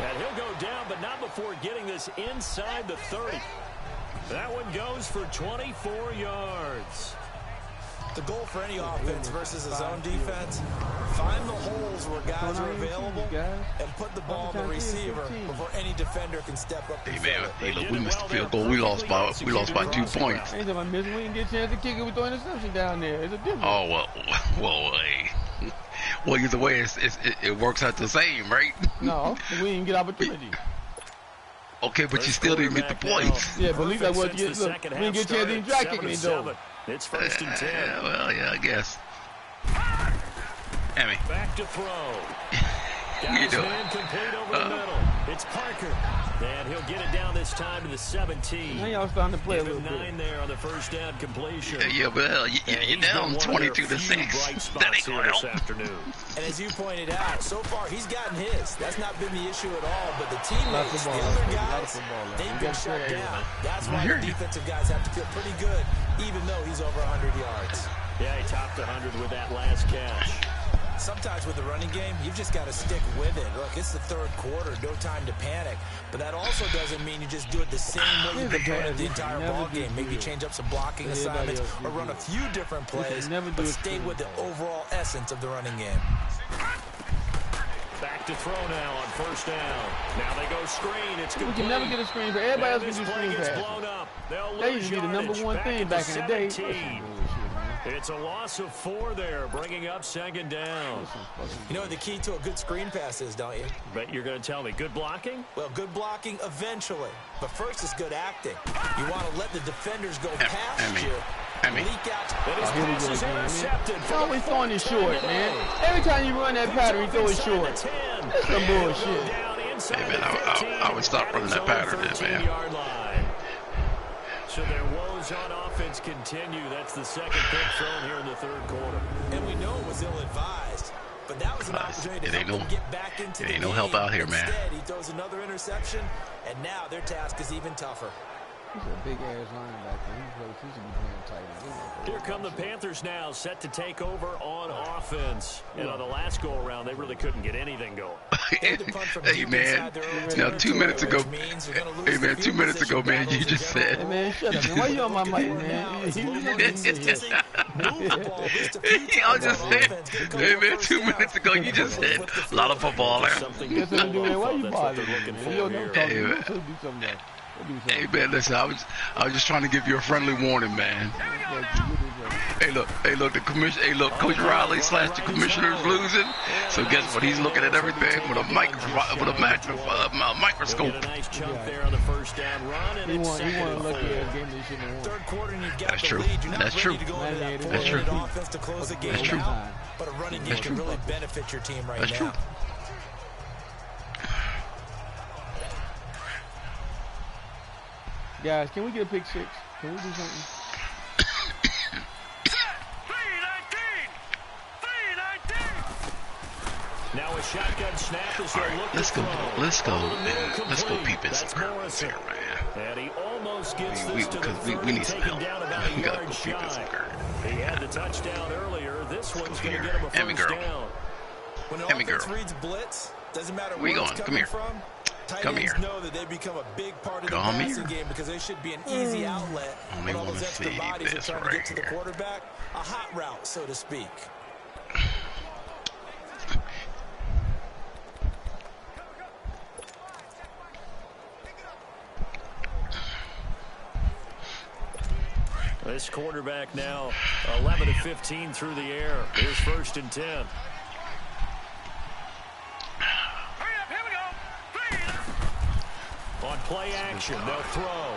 And he'll go down, but not before getting this inside the 30. That one goes for 24 yards. The goal for any offense versus a zone defense, find the holes where guys are available and put the ball on the receiver before any defender can step up and hey, look, we missed the field goal. We lost by 2 points. Ain't talking about we didn't get a chance to kick it with the interception down there. It's a difference. Oh, well, well, either way, it works out the same, right? No, we didn't get opportunity. Okay, but you still didn't get the points. Yeah, but at least I was get. Look, we didn't get a chance to even try kicking it though. It's 1st and 10. Well, yeah, I guess. Emmy. Back to throw. Guys, man complete over the middle. It's Parker. And he'll get it down this time to the 17. Now y'all starting to play a little 9 there on the first down completion. Yeah, well, you're down 22-6. That ain't going to help. Afternoon. And as you pointed out, so far he's gotten his. That's not been the issue at all. But the teammates, the other guys, they've been shut down. That's why the defensive guys have to feel pretty good, even though he's over 100 yards. Yeah, he topped 100 with that last catch. Sometimes with the running game, you've just got to stick with it. Look, it's the 3rd quarter, no time to panic. But that also doesn't mean you just do it the same way you've been doing it the entire ball game. Maybe change up some blocking assignments or run a few different plays, but stay with the overall essence of the running game. Back to throw now on 1st down. Now they go screen. It's complete. We can never get a screen, but everybody else can do screen pass. That used to be the #1 thing back in the day. It's a loss of 4 there, bringing up 2nd down. You know what the key to a good screen pass is, don't you? Bet you're going to tell me. Good blocking? Well, good blocking eventually. But first is good acting. You want to let the defenders go past you. Leak out. And his pass is intercepted. He's always throwing it short, man. Every time you run that pattern, he throws it short. That's some bullshit. Down inside Hey, man, the 15. I would stop running that pattern, man. Line. So their woes on offense continue. That's the second pick thrown here in the third quarter. And we know it was ill-advised, but that was an opportunity to help them get back into the game. Ain't no help out here, man. Instead, he throws another interception, and now their task is even tougher. He's a big-ass linebacker. He should be playing tight end. Here come the Panthers now, set to take over on offense. And on the last go-around, they really couldn't get anything going. Hey, man. Now, 2 minutes ago, hey, man, 2 minutes ago, man, you just said. Hey, man, shut up, man. Why you on my mic, man? I was just saying. Hey, man, 2 minutes ago, you just said a lot of football there. Why you bothering me? You don't talk to me. Do something else. Hey, man, listen, I was just trying to give you a friendly warning, man. Hey, look, the commission. Hey, look, Coach Riley / the commissioner's losing. So guess what? He's looking at everything with a microscope. Nice chunk there on the first down run, and it's Third quarter, and you've got That's the true. lead. You're not That's ready true. to go into that That's true. offense to close the game out, but a running game can really benefit your team right now. Guys, can we get a pick six? Can we do something? 319! Now a shotgun snap is All right, let's go peep in some curves here, man. And he almost gets this to the 30, we need some help. down about a We gotta yard go peep in some shy. curves. He had the touchdown earlier. This one's going to get him a first down. When an offense reads blitz, doesn't matter where it's coming from. Tight ends know that they become a big part of the passing game because they should be an easy outlet when all those extra bodies are trying to get to the quarterback. A hot route, so to speak. This quarterback now 11 of 15 through the air. Here's 1st and 10. On play action, they'll throw.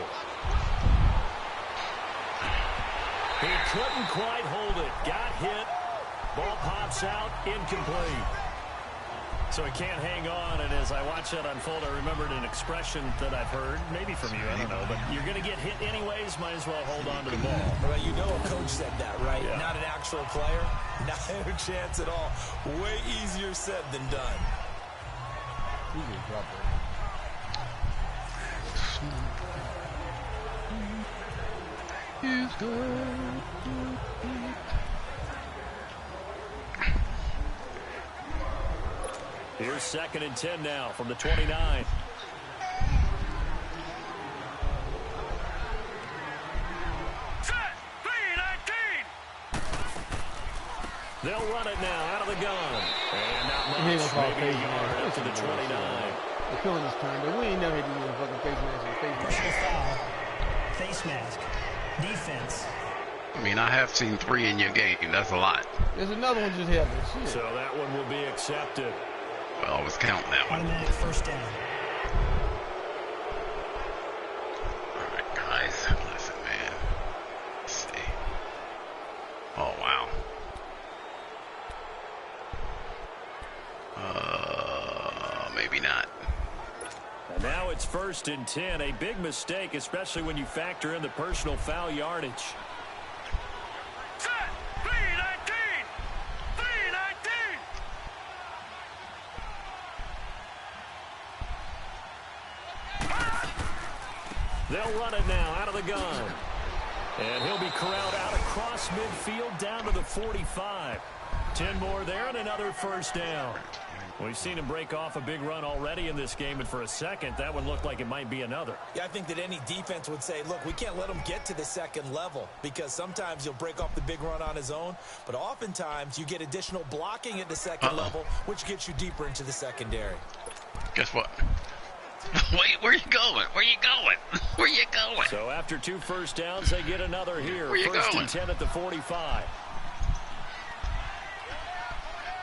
He couldn't quite hold it. Got hit. Ball pops out. Incomplete. So he can't hang on, and as I watch that unfold, I remembered an expression that I've heard, maybe from you, I don't know, but you're going to get hit anyways, might as well hold on to the ball. Well, you know a coach said that, right? Yeah. Not an actual player. Not a chance at all. Way easier said than done. He just dropped it. He's good. Here's 2nd and 10 now from the 29. They'll run it now out of the gun. And not much. Maybe a yard up to the 29. They're killing this turn, but we ain't never hit these fucking face masks. Personal foul. Face mask. Defense. I mean, I have seen 3 in your game. That's a lot. There's another one just happened. Shit. So that one will be accepted. Well, I was counting that one. Automatic first down. All right, guys. Listen, man. Let's see. Oh, wow. Maybe not. And now it's 1st and 10. A big mistake, especially when you factor in the personal foul yardage. They'll run it now out of the gun. And he'll be corralled out across midfield down to the 45. 10 more there and another first down. We've seen him break off a big run already in this game, and for a second, that one looked like it might be another. Yeah, I think that any defense would say, look, we can't let him get to the second level because sometimes he'll break off the big run on his own, but oftentimes you get additional blocking at the second level, which gets you deeper into the secondary. Guess what? Wait, where you going? Where you going? Where you going? So after 2 first downs, they get another here. Where you 1st going? and 10 at the 45.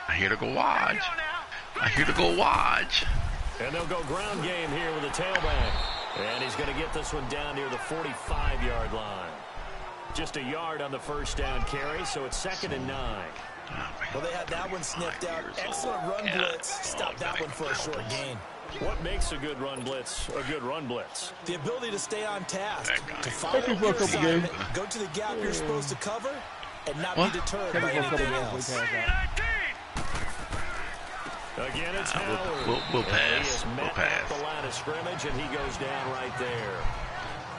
I hear to go watch. I hear to go watch. And they'll go ground game here with a tailback. And he's going to get this one down near the 45-yard line. Just a yard on the first down carry, so it's 2nd and 9. Well, they had that one sniffed out. Excellent run blitz. Stopped that one for a short gain. What makes a good run blitz a good run blitz? The ability to stay on task, to follow Thank you for a your couple assignment, games. go to the gap you're supposed to cover, and not What? be deterred Thank by you for a couple anything games. else. Again, it's Howard. We'll He pass. is We'll met pass. at the line of scrimmage, and he goes down right there.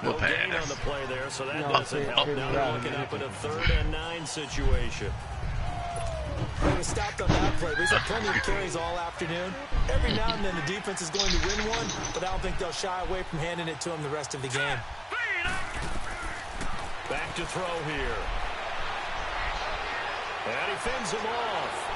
We'll No gain pass. on the play there, so that No, doesn't help. it's Now right. they're looking up at a 3rd and 9 situation. They were stopped on that play, but he's had plenty of carries all afternoon. Every now and then the defense is going to win one, but I don't think they'll shy away from handing it to him the rest of the game. Back to throw here. And he fins him off.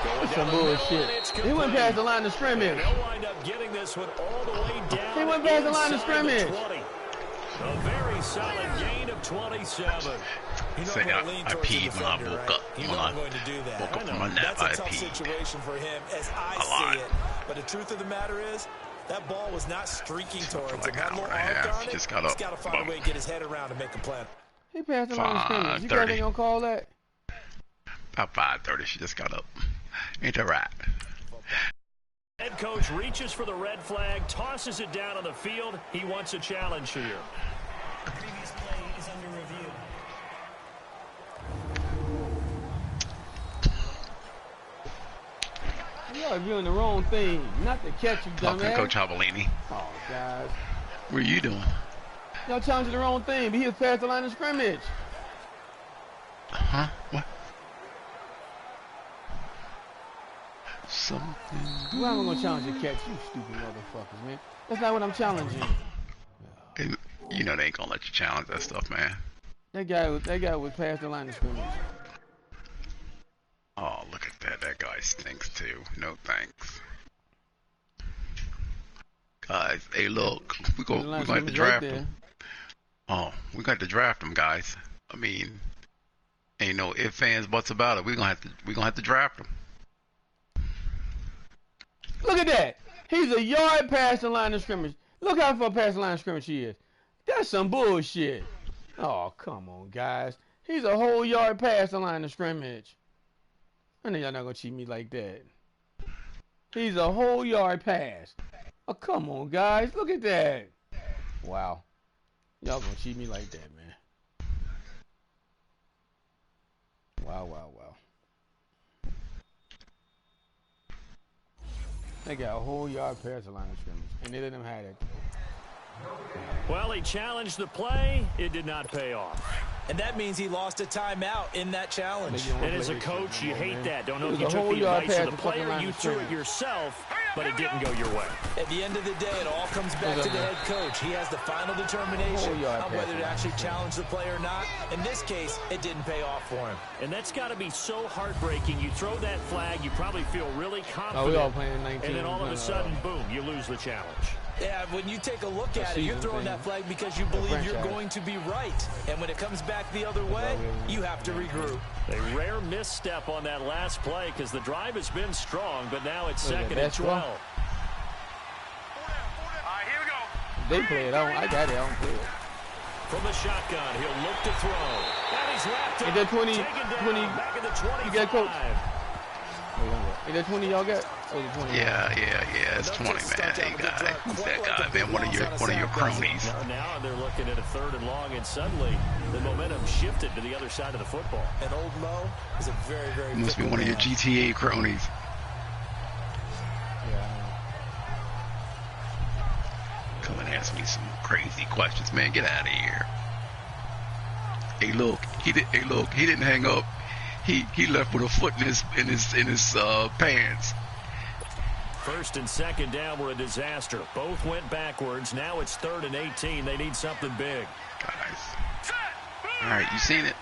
That's some bullshit. He went past the line of scrimmage. They'll wind up getting this one all the way down. He went past the line of inside the scrimmage. 20. A very solid gain of 27. You know, Say I'm going I to lean towards the peed when I defender, woke right? up. You When know I I'm going to do that. woke up from my nap, That's I a tough peed. situation for him as I A lot. see it. But the truth of the matter is, that ball was not streaking towards him. like That an little hour and a arc half. on it, Just got he's up. got to find a Boom. way to get his head around and make a play. He passed the line of scrimmage. You guys 5:30. ain't gonna call that? About 5:30. She just got up. Ain't that right? Head coach reaches for the red flag, tosses it down on the field. He wants a challenge here. Previous play is under review. Y'all doing the wrong thing. Not to catch you, Talking dumbass. Coach Hobaleni. Oh, guys. What are you doing? Y'all challenging the wrong thing, but he was past the line of scrimmage. Huh? What? Something. Well, I'm gonna challenge your catch, you stupid motherfuckers, man. That's not what I'm challenging. You know they ain't gonna let you challenge that stuff, man. That guy was past the line of scrimmage. Oh, look at that. That guy stinks too. No thanks. Guys, hey, look. We're going to have to draft him. Oh, we got to draft him, guys. I mean, ain't no ifs, ands, buts about it. We're gonna have to draft him. Look at that. He's a yard past the line of scrimmage. Look how far past the line of scrimmage he is. That's some bullshit. Oh, come on, guys. He's a whole yard past the line of scrimmage. I know y'all not gonna cheat me like that. He's a whole yard past. Oh, come on, guys. Look at that. Wow. Y'all gonna cheat me like that, man. Wow, wow, wow. They got a whole yard past the line of scrimmage, and they let them have it. Well, he challenged the play. It did not pay off. And that means he lost a timeout in that challenge. And as a coach, you hate that. Don't know if you took the advice of the player, you threw it yourself, but it didn't go your way. At the end of the day, it all comes back to the head coach. He has the final determination on whether to actually challenge the play or not. In this case, it didn't pay off for him. And that's got to be so heartbreaking. You throw that flag, you probably feel really confident. Oh, we all playing 19. And then all of a sudden, boom, you lose the challenge. Yeah, when you take a look at it, you're throwing that flag because you believe you're going to be right. And when it comes back the other way, you have to regroup. A rare misstep on that last play because the drive has been strong, but now it's 2nd and 12. They play it. I got it. I don't play it. From the shotgun, he'll look to throw. And he's wrapped up. Is that 20? Back in the 25. You got, Coach? Is that 20 y'all got? Oh, 20. Yeah, it's 20, man. Hey, guy, who's that guy, man? One of your cronies. Now they're looking at a 3rd and long, and suddenly the momentum shifted to the other side of the football. And old Mo is a very, very Must be one of your GTA cronies. Come and ask me some crazy questions, man. Get out of here. Hey, look, he didn't hang up. He left with a foot in his pants. 1st and 2nd down were a disaster. Both went backwards. Now it's 3rd and 18. They need something big. Guys. All right, you seen it.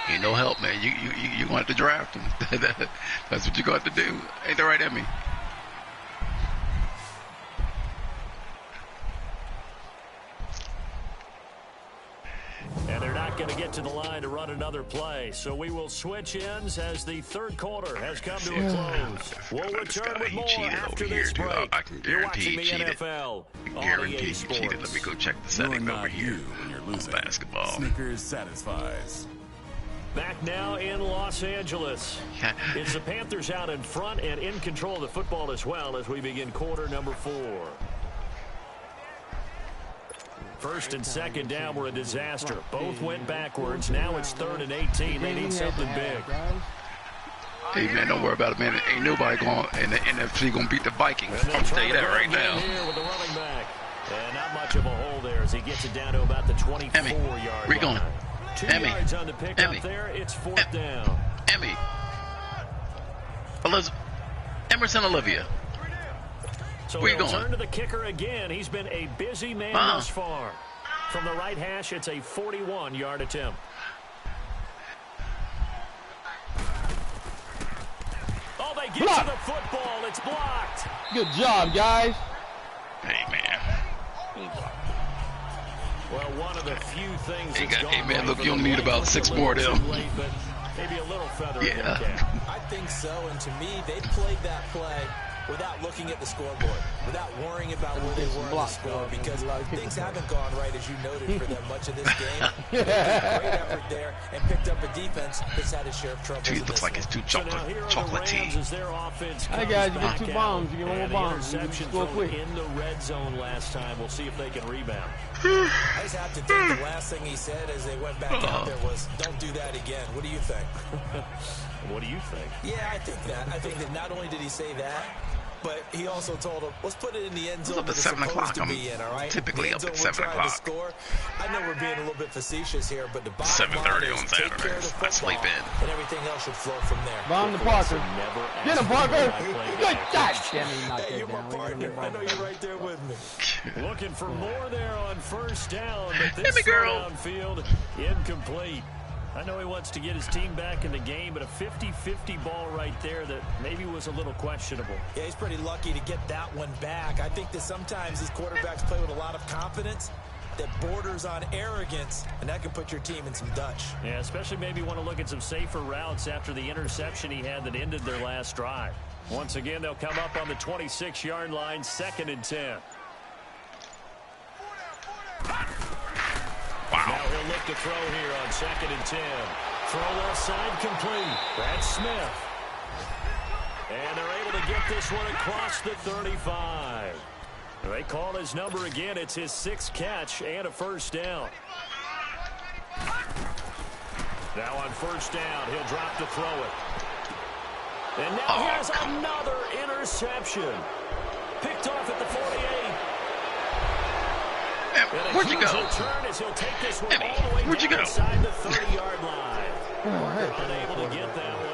Ain't no help, man. You gonna have to draft him. That's what you got to do. Ain't that right, Emmy? And they're not going to get to the line to run another play. So we will switch ends as the 3rd quarter has come to a close. We'll return with more after this break. I can guarantee he cheated. Guarantee he cheated. Let me go check the setting over here on basketball. Snickers satisfies. Back now in Los Angeles. It's the Panthers out in front and in control of the football as well as we begin quarter number 4. First and second down were a disaster. Both went backwards. Now it's 3rd and 18. They need something big. Hey, man, don't worry about it, man. Ain't nobody going in the NFC going to beat the Vikings. I'm tell you that right now. Here with the running back. And not much of a hole there as he gets it down to about the 24-yard line. Where you going? 2 yards on the pickup there. It's 4th down. Emerson Olivia. So where you going? Turn to the kicker again. He's been a busy man thus far. From the right hash, it's a 41-yard attempt. Oh, they get to the football. It's blocked. Good job, guys. Hey, man. Well, one of the few things hey, man, look, you only need about 6 more of them. Maybe a little feather in the cap. I think so, and to me, they played that play without looking at the scoreboard, without worrying about where they were on the score, because things haven't gone right, as you noted, for them much of this game. They made a great effort there and picked up a defense that's had a share of trouble. It looks like it's too chocolatey. Hi, guys, you get 2 bombs. You get 1 more bomb. You can score quick. In the red zone last time. We'll see if they can rebound. I just have to think the last thing he said as they went back out there was, don't do that again. What do you think? What do you think? Yeah, I think that. I think that not only did he say that, but he also told him, let's put it in the end zone. Up at 7 o'clock. I'm typically up at 7 o'clock. I know we're being a little bit facetious here, but the bottom 7:30 on Saturdays. I sleep in. And everything else should flow from there. Bomb to Parker. Get him, Parker. Good God. Hey, you're my partner. I know you're right there with me. Looking for more there on 1st down, but this downfield incomplete. I know he wants to get his team back in the game, but a 50-50 ball right there that maybe was a little questionable. Yeah, he's pretty lucky to get that one back. I think that sometimes these quarterbacks play with a lot of confidence that borders on arrogance, and that can put your team in some Dutch. Yeah, especially maybe want to look at some safer routes after the interception he had that ended their last drive. Once again, they'll come up on the 26-yard line, 2nd and 10. Wow. Now he'll look to throw here on 2nd and 10. Throw left side complete. That's Smith. And they're able to get this one across the 35. They call his number again. It's his 6th catch and a 1st down. Now on 1st down, he'll drop to throw it. And now here's another interception. Picked off at the 48. Where'd you go? Where'd you go? Inside the 30-yard line. Unable to get that one.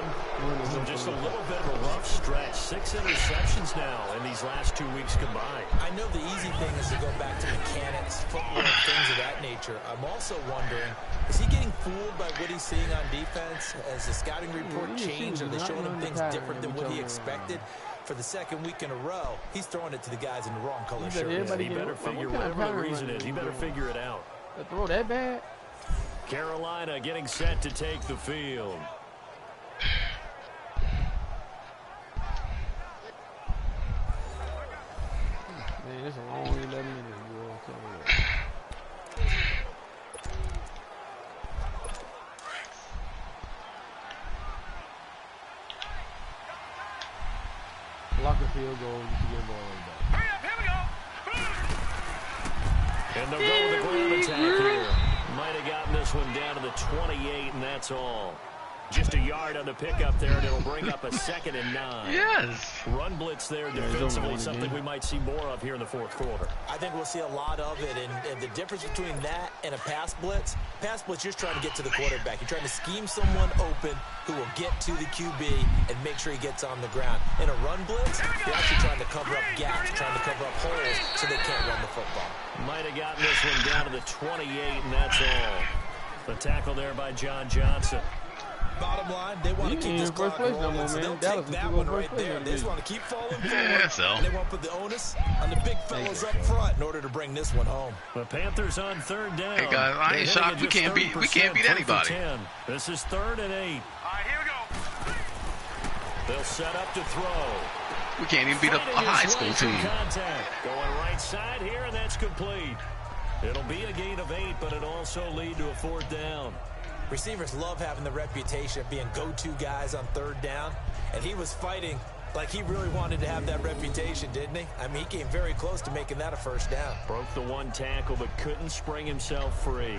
So just a little bit of a rough stretch. 6 interceptions now in these last 2 weeks combined. I know the easy thing is to go back to mechanics, footwork, things of that nature. I'm also wondering, is he getting fooled by what he's seeing on defense? Has the scouting report changed? Are they showing him things different than what he expected? For the 2nd week in a row, he's throwing it to the guys in the wrong color shirt. He better figure whatever the reason is. He better figure it out. Throw that bad? Carolina getting set to take the field. Man, it's a long 11 minutes, bro. Block a field goal, you can get a ball like that. Hurry up, here we go. And they'll go with the ground attack here. Might have gotten this one down to the 28, and that's all. Just a yard on the pickup there, and it'll bring up a 2nd and 9. Yes. Run blitz there defensively, something we might see more of here in the 4th quarter. I think we'll see a lot of it, and the difference between that and a pass blitz, you're just trying to get to the quarterback. You're trying to scheme someone open who will get to the QB and make sure he gets on the ground. In a run blitz, you're actually trying to cover up gaps, trying to cover up holes so they can't run the football. Might have gotten this one down to the 28, and that's all. The tackle there by John Johnson. Bottom line, they want to keep this clock rolling, so they'll take that one right there. They just want to keep falling forward, and they want to put the onus on the big fellas up front in order to bring this one home. The Panthers on 3rd down. Hey guys, I ain't shocked. We can't beat anybody. This is 3rd and 8. All right, here we go. They'll set up to throw. We can't even beat a high school team. Contact. Going right side here, and that's complete. It'll be a gain of 8, but it'll also lead to a 4th down. Receivers love having the reputation of being go-to guys on third down, and he was fighting like he really wanted to have that reputation, didn't he? I mean, he came very close to making that a first down. Broke the one tackle, but couldn't spring himself free.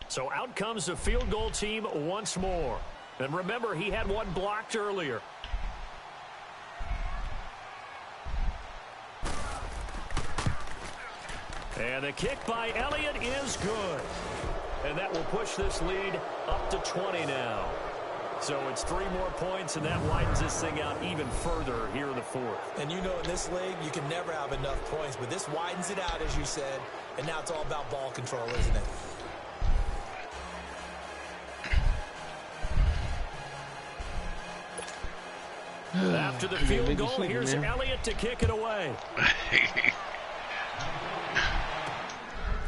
So out comes the field goal team once more. And remember, he had one blocked earlier. And the kick by Elliott is good. And that will push this lead up to 20 now. So it's 3 more points, and that widens this thing out even further here in the fourth. And you know, in this league, you can never have enough points, but this widens it out, as you said, and now it's all about ball control, isn't it? After the field goal, here's Elliott to kick it away.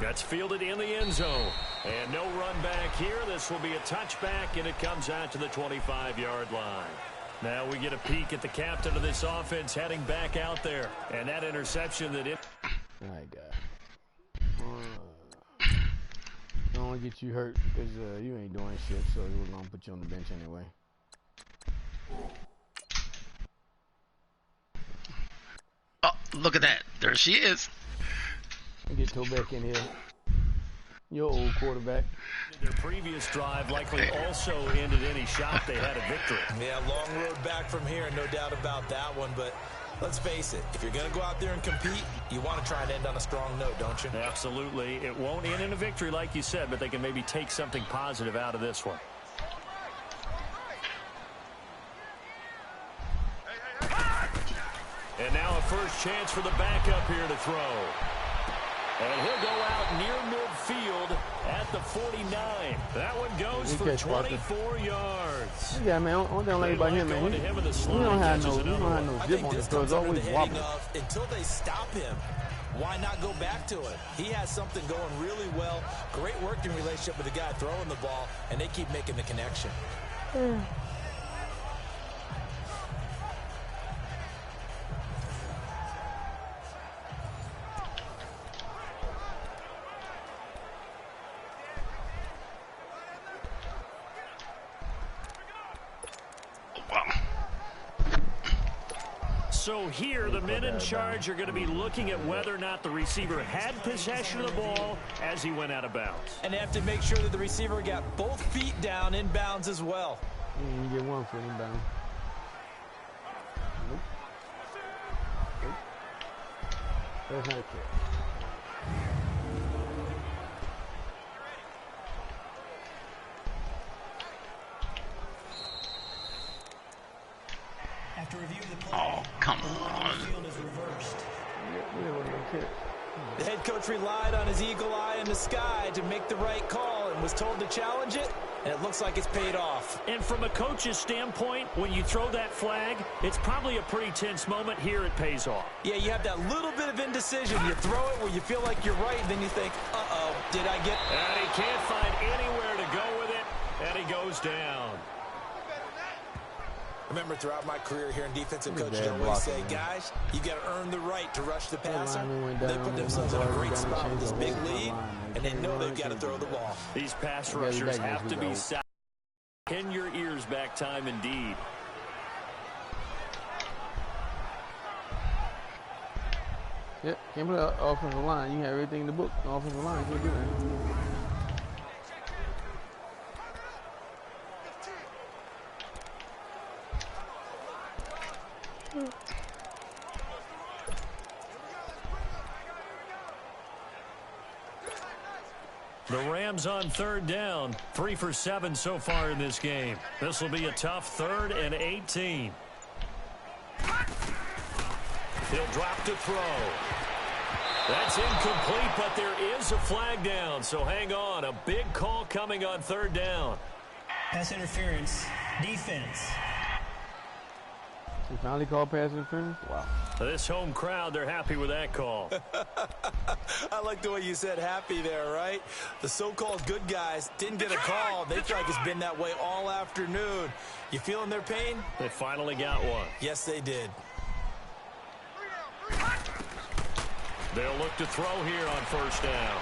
That's fielded in the end zone. And no run back here. This will be a touchback, and it comes out to the 25-yard line. Now we get a peek at the captain of this offense heading back out there. And that interception that it... All right, guys. I don't want to get you hurt because you ain't doing shit, so we're going to put you on the bench anyway. Oh, look at that. There she is. Get Toe back in here. Your old quarterback. Their previous drive likely also ended any shot they had a victory. Yeah, long road back from here, no doubt about that one. But let's face it, if you're going to go out there and compete, you want to try and end on a strong note, don't you? Absolutely. It won't end in a victory like you said, but they can maybe take something positive out of this one. And now a first chance for the backup here to throw. And he'll go out near midfield at the 49. That one goes for 24 yards. Yeah, man. One thing I like about him, man, he don't have no zip on his throw. It's always wobbling. Until they stop him, why not go back to it? He has something going really well. Great working relationship with the guy throwing the ball, and they keep making the connection. So here, the men in charge are going to be looking at whether or not the receiver had possession of the ball as he went out of bounds. And they have to make sure that the receiver got both feet down in bounds as well. You get one foot in bounds. Nope. Nope. That's not it. After review of the play, Oh, come on. the field is reversed. The head coach relied on his eagle eye in the sky to make the right call and was told to challenge it, and it looks like it's paid off. And from a coach's standpoint, when you throw that flag, it's probably a pretty tense moment. Here it pays off. Yeah, you have that little bit of indecision. You throw it where you feel like you're right, and then you think, uh-oh, did I get... And he can't find anywhere to go with it, and he goes down. Remember, throughout my career here in defensive coaches always say, guys, you got to earn the right to rush the passer. They put themselves in a great spot with this big lead, and they know they've got to throw the ball. These pass rushers have to be sound. Pin your ears back time indeed. Yep, can't put an offensive line. You have everything in the book. The offensive line, can't do that. The Rams on third down, 3 for 7 so far in this game. This will be a tough 3rd and 18. He'll drop to throw. That's incomplete, but there is a flag down, so hang on. A big call coming on third down. Pass interference. Defense. He finally called pass interference? Wow. This home crowd, they're happy with that call. I like the way you said happy there, right? The so-called good guys didn't get a call. They feel like it's been that way all afternoon. You feeling their pain? They finally got one. Yes, they did. They'll look to throw here on first down.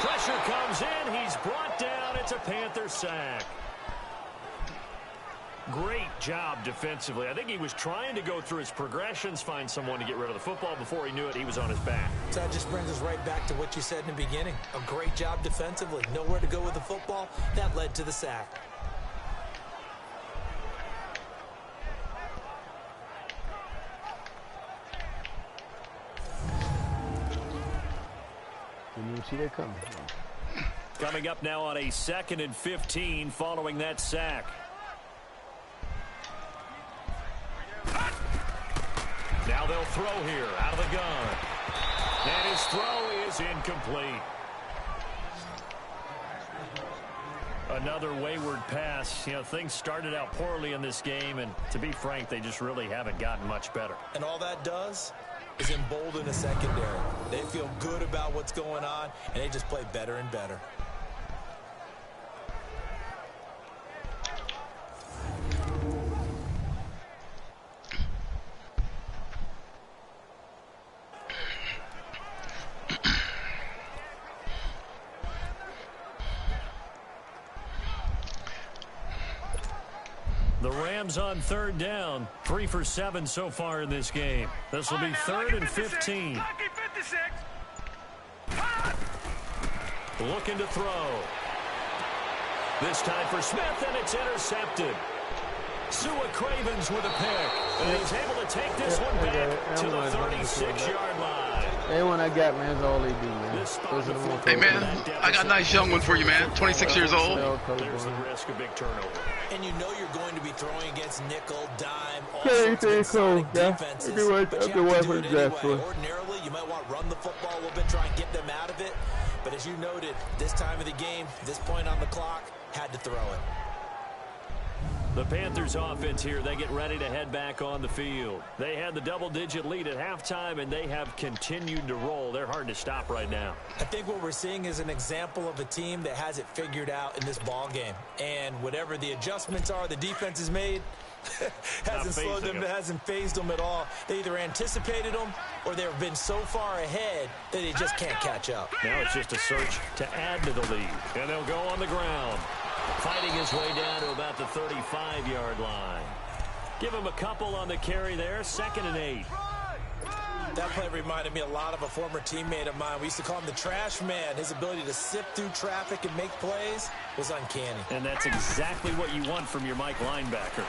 Pressure comes in. He's brought down. It's a Panther sack. Great job defensively. I think he was trying to go through his progressions, find someone to get rid of the football. Before he knew it, he was on his back. So that just brings us right back to what you said in the beginning. A great job defensively. Nowhere to go with the football. That led to the sack. Didn't even see that coming. Coming up now on a 2nd and 15 following that sack. Now they'll throw here out of the gun. And his throw is incomplete. Another wayward pass. You know, things started out poorly in this game, and to be frank, they just really haven't gotten much better. And all that does is embolden the secondary. They feel good about what's going on, and they just play better and better. The Rams on 3rd down, 3 for 7 so far in this game. This will be 3rd and 15. Looking to throw. This time for Smith, and it's intercepted. Sua Cravens with a pick, and he's able to take this one back to the 36-yard line. Anyone I got, man, is all they do, man. Hey, man, I got a nice young one for you, man. 26 years old. There's the risk of big turnover. And you know you're going to be throwing against nickel, dime, all Okay, sorts of exotic defenses. But you have to do it anyway. Ordinarily, you might want to run the football a little bit, try and get them out of it. But as you noted, this time of the game, this point on the clock, had to throw it. The Panthers offense here, they get ready to head back on the field. They had the double-digit lead at halftime, and they have continued to roll. They're hard to stop right now. I think what we're seeing is an example of a team that has it figured out in this ball game. And whatever the adjustments are the defense has made, hasn't slowed them, hasn't phased them at all. They either anticipated them or they've been so far ahead that they just can't catch up. Now it's just a search to add to the lead. And they'll go on the ground. Fighting his way down to about the 35-yard line. Give him a couple on the carry there. 2nd and 8. That play reminded me a lot of a former teammate of mine. We used to call him the trash man. His ability to sift through traffic and make plays was uncanny. And that's exactly what you want from your Mike linebacker.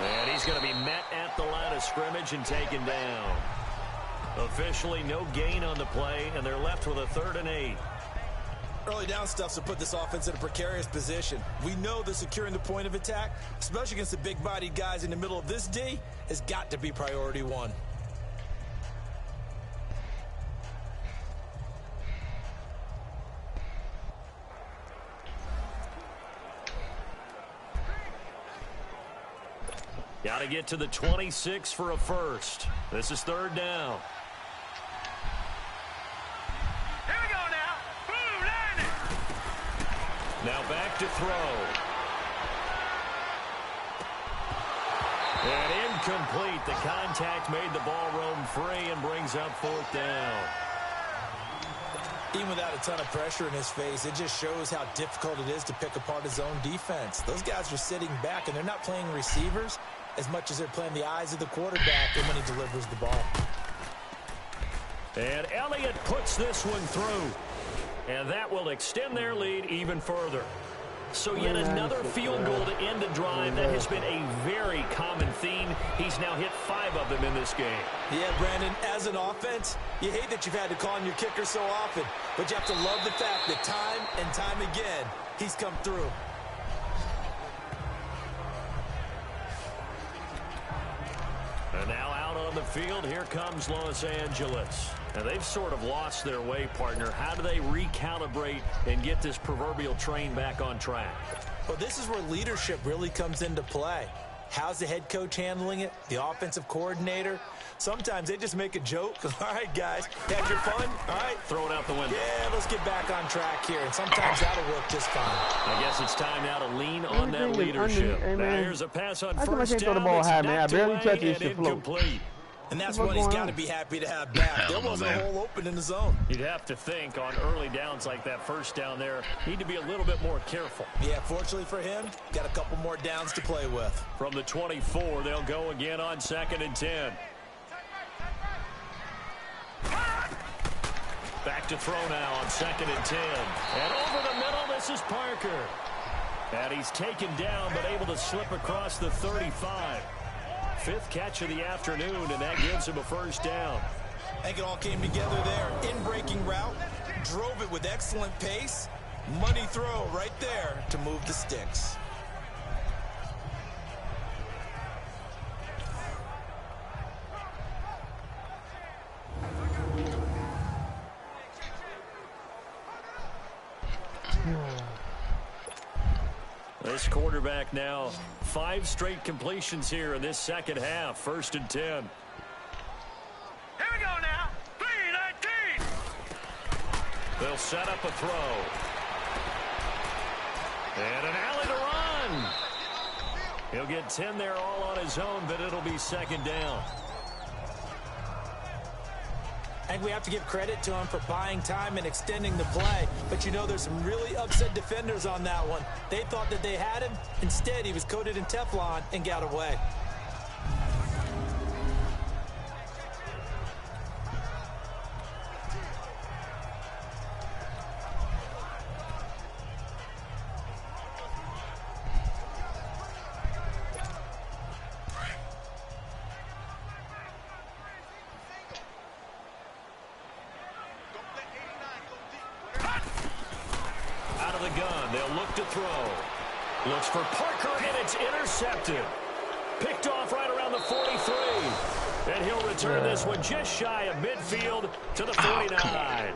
And he's going to be met at the line of scrimmage and taken down. Officially no gain on the play, and they're left with a 3rd and 8. Early down stuff to put this offense in a precarious position. We know that securing the point of attack, especially against the big-bodied guys in the middle of this D, has got to be priority one. Got to get to the 26 for a first. This is 3rd down. Now back to throw. And incomplete. The contact made the ball roam free and brings up 4th down. Even without a ton of pressure in his face, it just shows how difficult it is to pick apart his own defense. Those guys are sitting back, and they're not playing receivers as much as they're playing the eyes of the quarterback and when he delivers the ball. And Elliott puts this one through. And that will extend their lead even further. So yet another field goal to end a drive. That has been a very common theme. He's now hit 5 of them in this game. Yeah, Brandon, as an offense, you hate that you've had to call on your kicker so often. But you have to love the fact that time and time again, he's come through. And now out on the field, here comes Los Angeles. And they've sort of lost their way, partner. How do they recalibrate and get this proverbial train back on track? Well, this is where leadership really comes into play. How's the head coach handling it? The offensive coordinator? Sometimes they just make a joke. All right, guys, had your fun? All right. Throw it out the window. Yeah, let's get back on track here. And sometimes that'll work just fine. I guess it's time now to lean on that leadership. Hey, now man. here's a pass on How come I first can't throw the down. ball It's high, man? I knocked barely away touch this and shit float. incomplete. And that's What's what he's going got to on? be happy to have back. There wasn't a hole open in the zone. You'd have to think on early downs like that first down there, need to be a little bit more careful. Yeah, fortunately for him, got a couple more downs to play with. From the 24, they'll go again on 2nd and 10. Back to throw now on 2nd and 10. And over the middle, this is Parker. And he's taken down, but able to slip across the 35. 5th catch of the afternoon, and that gives him a first down. I think it all came together there. In-breaking route, drove it with excellent pace. Money throw right there to move the sticks. This quarterback now, 5 straight completions here in this second half. 1st and 10. Here we go now. 3-19. They'll set up a throw. And an alley to run. He'll get 10 there all on his own, but it'll be 2nd down. I think we have to give credit to him for buying time and extending the play. But, you know, there's some really upset defenders on that one. They thought that they had him. Instead, he was coated in Teflon and got away. Looks for Parker, and it's intercepted. Picked off right around the 43. And he'll return this one just shy of midfield to the 49.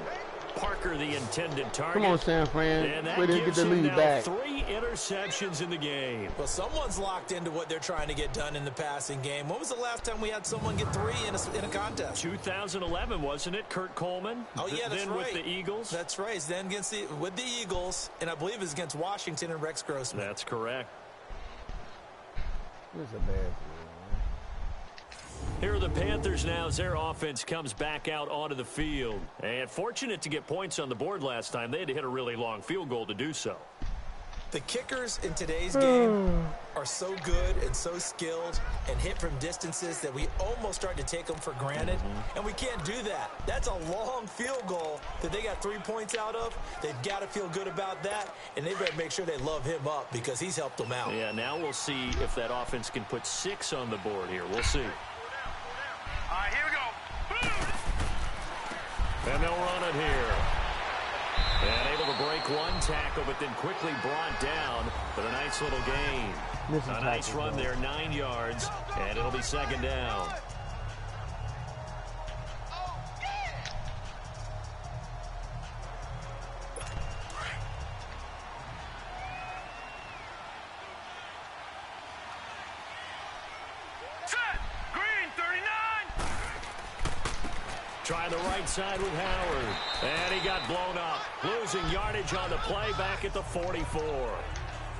Parker, the intended target. Come on, San Fran. And that Way to get gives the him lead now back. 3 interceptions in the game. Well, someone's locked into what they're trying to get done in the passing game. When was the last time we had someone get 3 in a contest? 2011, wasn't it? Kurt Coleman. Oh, yeah, that's then right. With the Eagles. That's right. Then with the Eagles, and I believe it was against Washington and Rex Grossman. That's correct. This is a bad thing. Here are the Panthers now as their offense comes back out onto the field. And fortunate to get points on the board last time. They had to hit a really long field goal to do so. The kickers in today's game are so good and so skilled and hit from distances that we almost start to take them for granted. And we can't do that. That's a long field goal that they got 3 points out of. They've got to feel good about that, and they better make sure they love him up because he's helped them out. Yeah, now we'll see if that offense can put 6 on the board here. We'll see. All right, here we go. And they'll run it here. And able to break one tackle, but then quickly brought down with a nice little gain. A nice run there, 9 yards, and it'll be 2nd down. Set. Green, 39. Try the right side with Howard. And he got blown up. Losing yardage on the play back at the 44.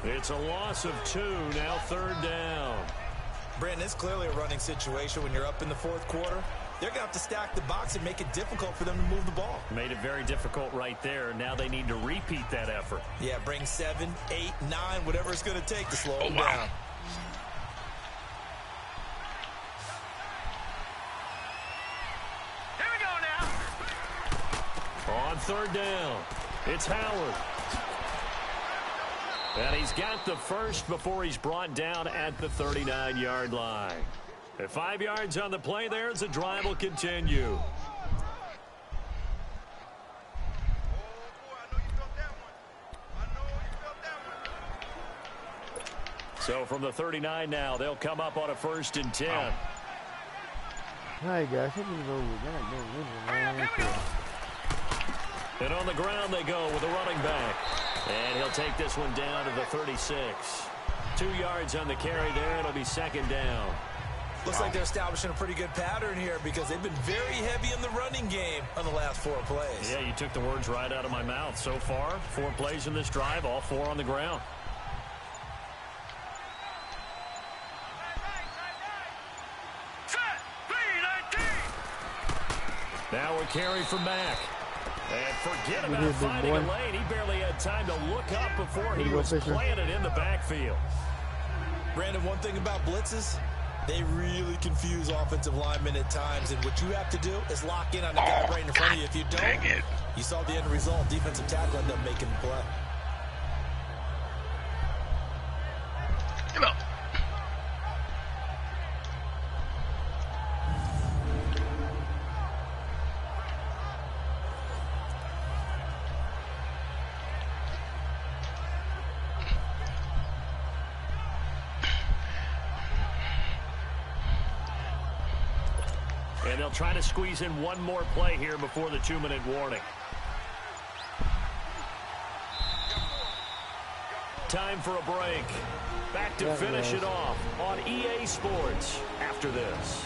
It's a loss of 2, now 3rd down. Brandon, it's clearly a running situation when you're up in the 4th quarter. They're going to have to stack the box and make it difficult for them to move the ball. Made it very difficult right there. Now they need to repeat that effort. Yeah, bring 7, 8, 9, whatever it's going to take to slow them down. Here we go now. On 3rd down, it's Howard. And he's got the first before he's brought down at the 39-yard line. At 5 yards on the play there as the drive will continue. So from the 39 now, they'll come up on a 1st and 10. All right, guys. And on the ground they go with the running back. And he'll take this one down to the 36. 2 yards on the carry there. It'll be second down. Looks like they're establishing a pretty good pattern here because they've been very heavy in the running game on the last 4 plays. Yeah, you took the words right out of my mouth. So far, 4 plays in this drive, all 4 on the ground. Now a carry from Mack. And forget about finding a lane. He barely had time to look up before he was planted in the backfield. Brandon, one thing about blitzes, they really confuse offensive linemen at times, and what you have to do is lock in on the guy right in front of you. If you don't, you saw the end result. Defensive tackle ended up making the play. Come on. And they'll try to squeeze in one more play here before the 2-minute warning. Time for a break. Back to finish it off on EA Sports after this.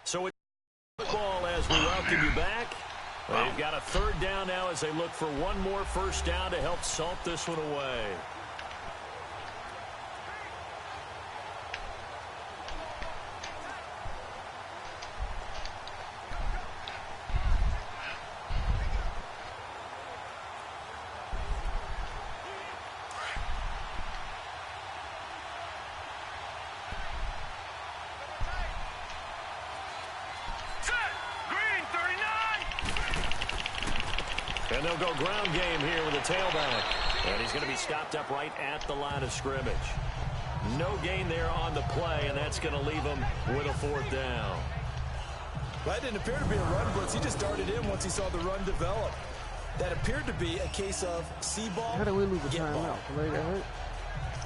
So it's football as we welcome you back. They've got a 3rd down now as they look for one more first down to help salt this one away. And they'll go ground game here with a tailback. And he's going to be stopped up right at the line of scrimmage. No gain there on the play, and that's going to leave him with a 4th down. That didn't appear to be a run blitz. He just darted in once he saw the run develop. That appeared to be a case of see ball, how did we lose the get timeout? ball. Somebody got hurt?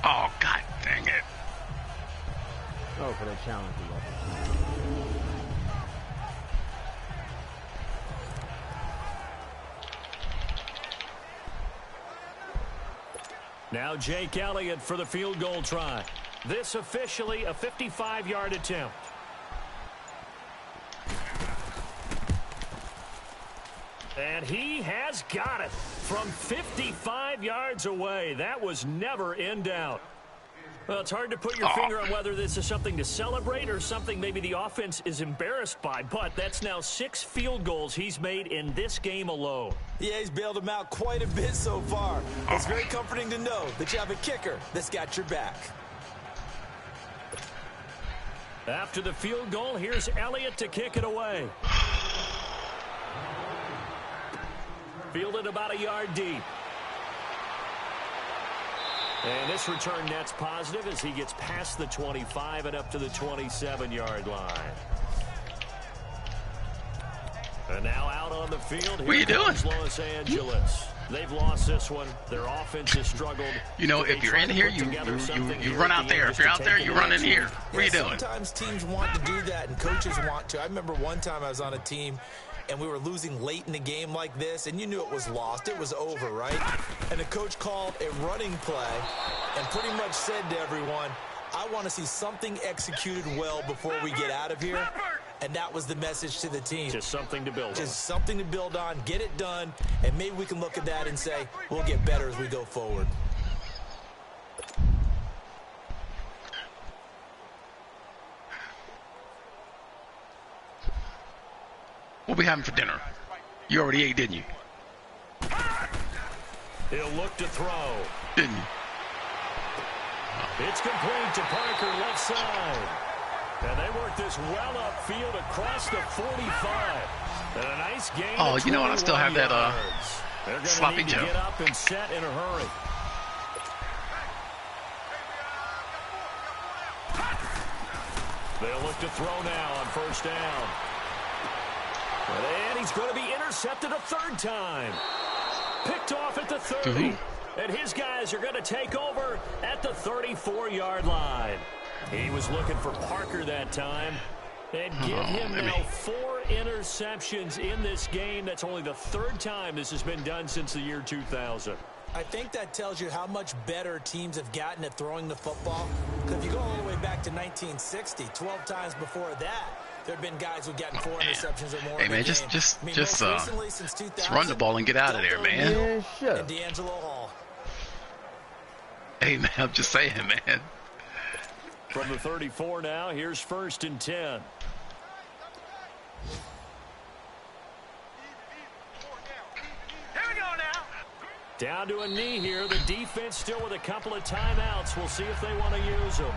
Oh, God dang it. Oh, for that challenge. Now Jake Elliott for the field goal try. This officially a 55-yard attempt. And he has got it from 55 yards away. That was never in doubt. Well, it's hard to put your finger on whether this is something to celebrate or something maybe the offense is embarrassed by, but that's now 6 field goals he's made in this game alone. Yeah, he's bailed him out quite a bit so far. It's very comforting to know that you have a kicker that's got your back. After the field goal, here's Elliott to kick it away. Fielded about a yard deep. And this return net's positive as he gets past the 25 and up to the 27-yard line. And now out on the field, what are you doing? Los Angeles. They've lost this one. Their offense has struggled. You know, if you're in here, you run out there. If you're out there, you run in here. What are you doing? Sometimes teams want to do that, and coaches want to. I remember one time I was on a team, and we were losing late in the game like this, and you knew it was lost. It was over, right? And the coach called a running play and pretty much said to everyone, I want to see something executed well before we get out of here. And that was the message to the team. Just something to build on. Just something to build on, get it done, and maybe we can look at that and say, we'll get better as we go forward. What we having for dinner? You already ate, didn't you? He'll look to throw. Didn't you? It's complete to Parker, left side. And they work this well upfield across the 45. And a nice game. Oh, you know what? I still have that sloppy Joe. Get up and set in a hurry. They'll look to throw now on first down. And he's going to be intercepted a 3rd time. Picked off at the 30. And his guys are going to take over at the 34-yard line. He was looking for Parker that time. And give him now 4 interceptions in this game. That's only the 3rd time this has been done since the year 2000. I think that tells you how much better teams have gotten at throwing the football. Because if you go all the way back to 1960, 12 times before that, there have been guys who've gotten 4 interceptions or more. Hey, man, just run the ball and get out of there, man. Yeah, sure. And D'Angelo Hall. Hey, man, I'm just saying, man. From the 34 now, here's 1st and 10. Here we go now. Down to a knee here. The defense still with a couple of timeouts. We'll see if they want to use them.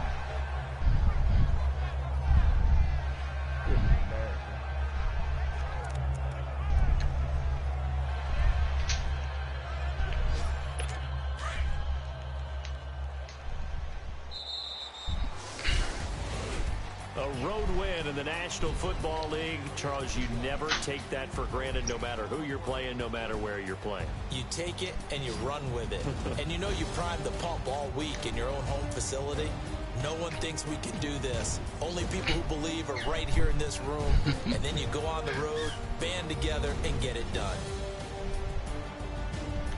A road win in the National Football League. Charles, you never take that for granted, no matter who you're playing, no matter where you're playing. You take it and you run with it. And you know you primed the pump all week in your own home facility. No one thinks we can do this. Only people who believe are right here in this room. And then you go on the road, band together, and get it done.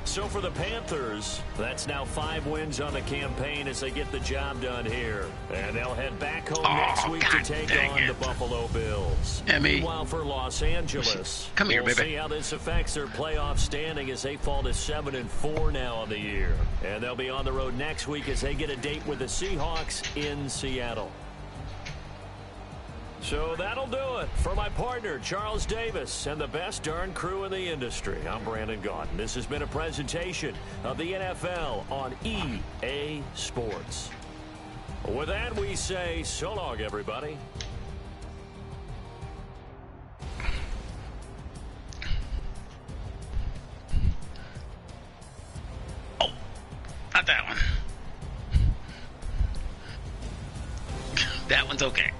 So for the Panthers, that's now 5 wins on the campaign as they get the job done here. And they'll head back home next week to take on the Buffalo Bills. Meanwhile, for Los Angeles, we'll see how this affects their playoff standing as they fall to 7-4 now on the year. And they'll be on the road next week as they get a date with the Seahawks in Seattle. So that'll do it for my partner, Charles Davis, and the best darn crew in the industry. I'm Brandon Gaudin. This has been a presentation of the NFL on EA Sports. With that, we say so long, everybody. Oh, not that one. That one's okay.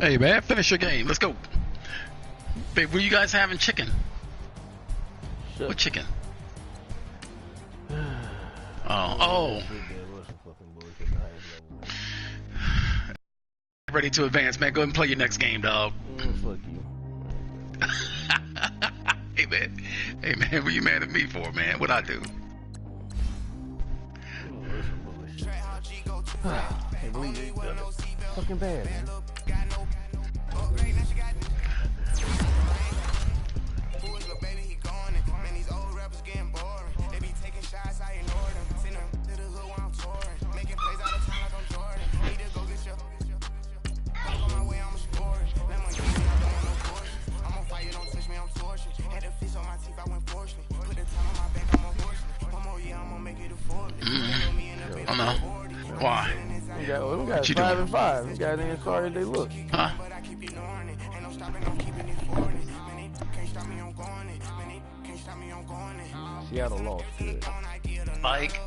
Hey, man, finish your game. Let's go. Babe, were you guys having chicken? Shut What chicken? Oh. Ready to advance, man. Go ahead and play your next game, dog. Fuck you. Hey, man. Hey, man, what you mad at me for, man? What'd I do? Can't believe it. Fucking bad, man. Oh, no. Why? We got 5 and 5. We got in sorry as they look. Huh? Seattle lost to it. Mike.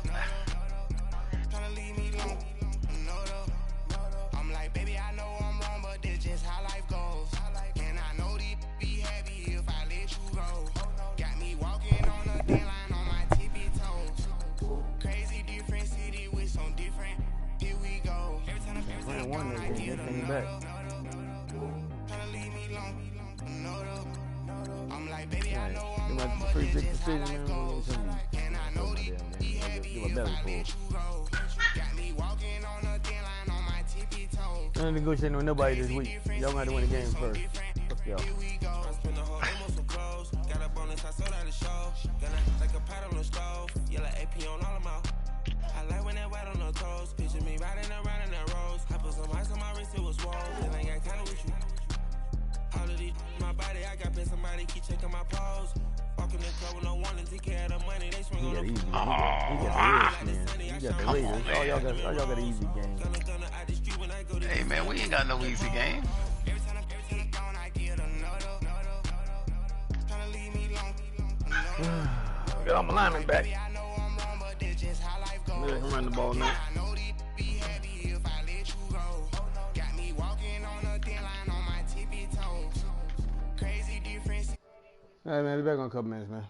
Won that game, they came back. Give my free big decision, man. Give a belly pull. I ain't negotiating with nobody this week. Y'all gonna have to win the game first. Fuck y'all. I like when that white on the toes. Picture me riding around in that rose. I put some ice on my wrist, it was swole. Then I got kinda with you. All of these, my body, I got paid somebody keep checking my pose. Walking the club with no warning, take care of the money, they swing on the He got the Raiders, man. He got the Raiders. All y'all got an easy game. Hey, man, we ain't got no easy game. Get all my linemen back. Maybe I can run the ball now. All right, man. Be back on a couple minutes, man.